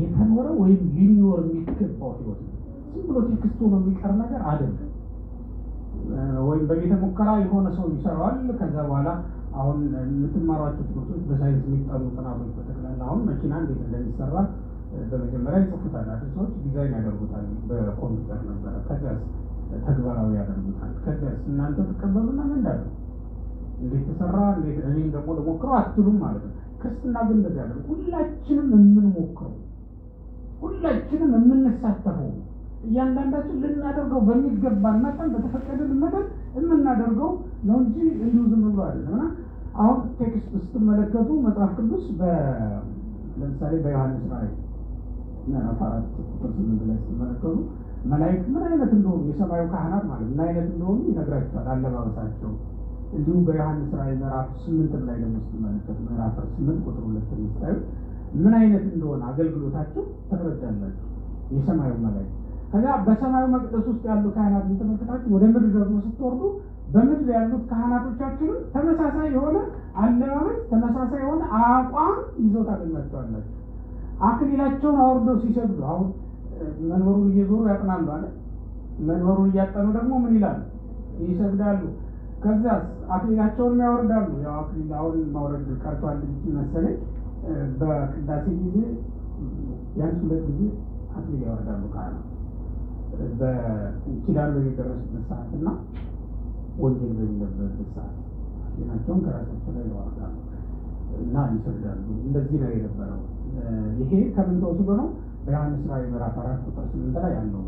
የተኖረ ወይም ሊኖር የሚገባው ህይወት ነው። ዝም ብሎ ቴክስት ሆኖ የሚቀር ነገር አይደለም። ወይም በቤተ ሙከራ የሆነ ሰው ይሰራዋል። ከዛ በኋላ አሁን የምትማሯቸው ትምህርቶች በሳይንስ የሚጠኑ ጥናቶች በጠቅላላ አሁን መኪና እንዴት እንደሚሰራ በመጀመሪያ ይጽፉታል። አዲስ ሰዎች ዲዛይን ያደርጉታል በኮምፒውተር ነበረ። ከዚያስ ተግባራዊ ያደርጉታል። ከዚያስ እናንተ ትቀበሉና ምንዳሉ እንዴት ተሰራ እንዴት እኔም ደግሞ ልሞክረው አትሉም ማለት ነው። ክርስትና ግን እንደዚህ ያደርጉ ሁላችንም የምንሞክረው ሁላችንም የምንሳተፈው እያንዳንዳችን ልናደርገው በሚገባን መጠን በተፈቀደልን መጠን የምናደርገው ነው እንጂ እንዲሁ ዝም ብሎ አይደለም። እና አሁን ቴክስት ስትመለከቱ መጽሐፍ ቅዱስ ለምሳሌ በዮሐንስ ራዕይ ምዕራፍ 4 ቁጥር 8 ላይ ስትመለከቱ መላእክት ምን አይነት እንደሆኑ የሰማዩ ካህናት ማለት ምን አይነት እንደሆኑ ይነግራቸዋል፣ አለባበሳቸው። እንዲሁም በዮሐንስ ራዕይ ምዕራፍ 8 ላይ ደግሞ ስትመለከቱ ምዕራፍ 8 ቁጥር 2 ላይ ምን አይነት እንደሆነ አገልግሎታቸው ትረዳላችሁ። የሰማዩ መላእክት ከዛ በሰማዩ መቅደስ ውስጥ ያሉ ካህናትን ተመልክታችሁ ወደ ምድር ደግሞ ስትወርዱ በምድር ያሉት ካህናቶቻችንም ተመሳሳይ የሆነ አለባበስ ተመሳሳይ የሆነ አቋም ይዘው ታገኛቸዋላችሁ። አክሊላቸውን አውርደው ሲሰግዱ አሁን መንበሩን እየዞሩ ያጥናሉ አለ። መንበሩን እያጠኑ ደግሞ ምን ይላሉ? ይሰግዳሉ። ከዛስ አክሊላቸውን ያወርዳሉ። ያው አክሊል አሁን ማውረድ ቀርቷል መሰለኝ። በቅዳሴ ጊዜ ቢያንስ 2 ጊዜ አክሊል ያወርዳሉ ካህናት በኪዳን በሚደረስበት ሰዓት እና ወንጌል በሚነበብበት ሰዓት አክሊላቸውን ከራሳቸው ላይ ያወርዳሉ እና ይሰግዳሉ። እንደዚህ ነው የነበረው። ይሄ ከምን ተወስዶ ነው? በዮሐንስ ራዕይ ምዕራፍ 4 ቁጥር 8 ላይ ያለው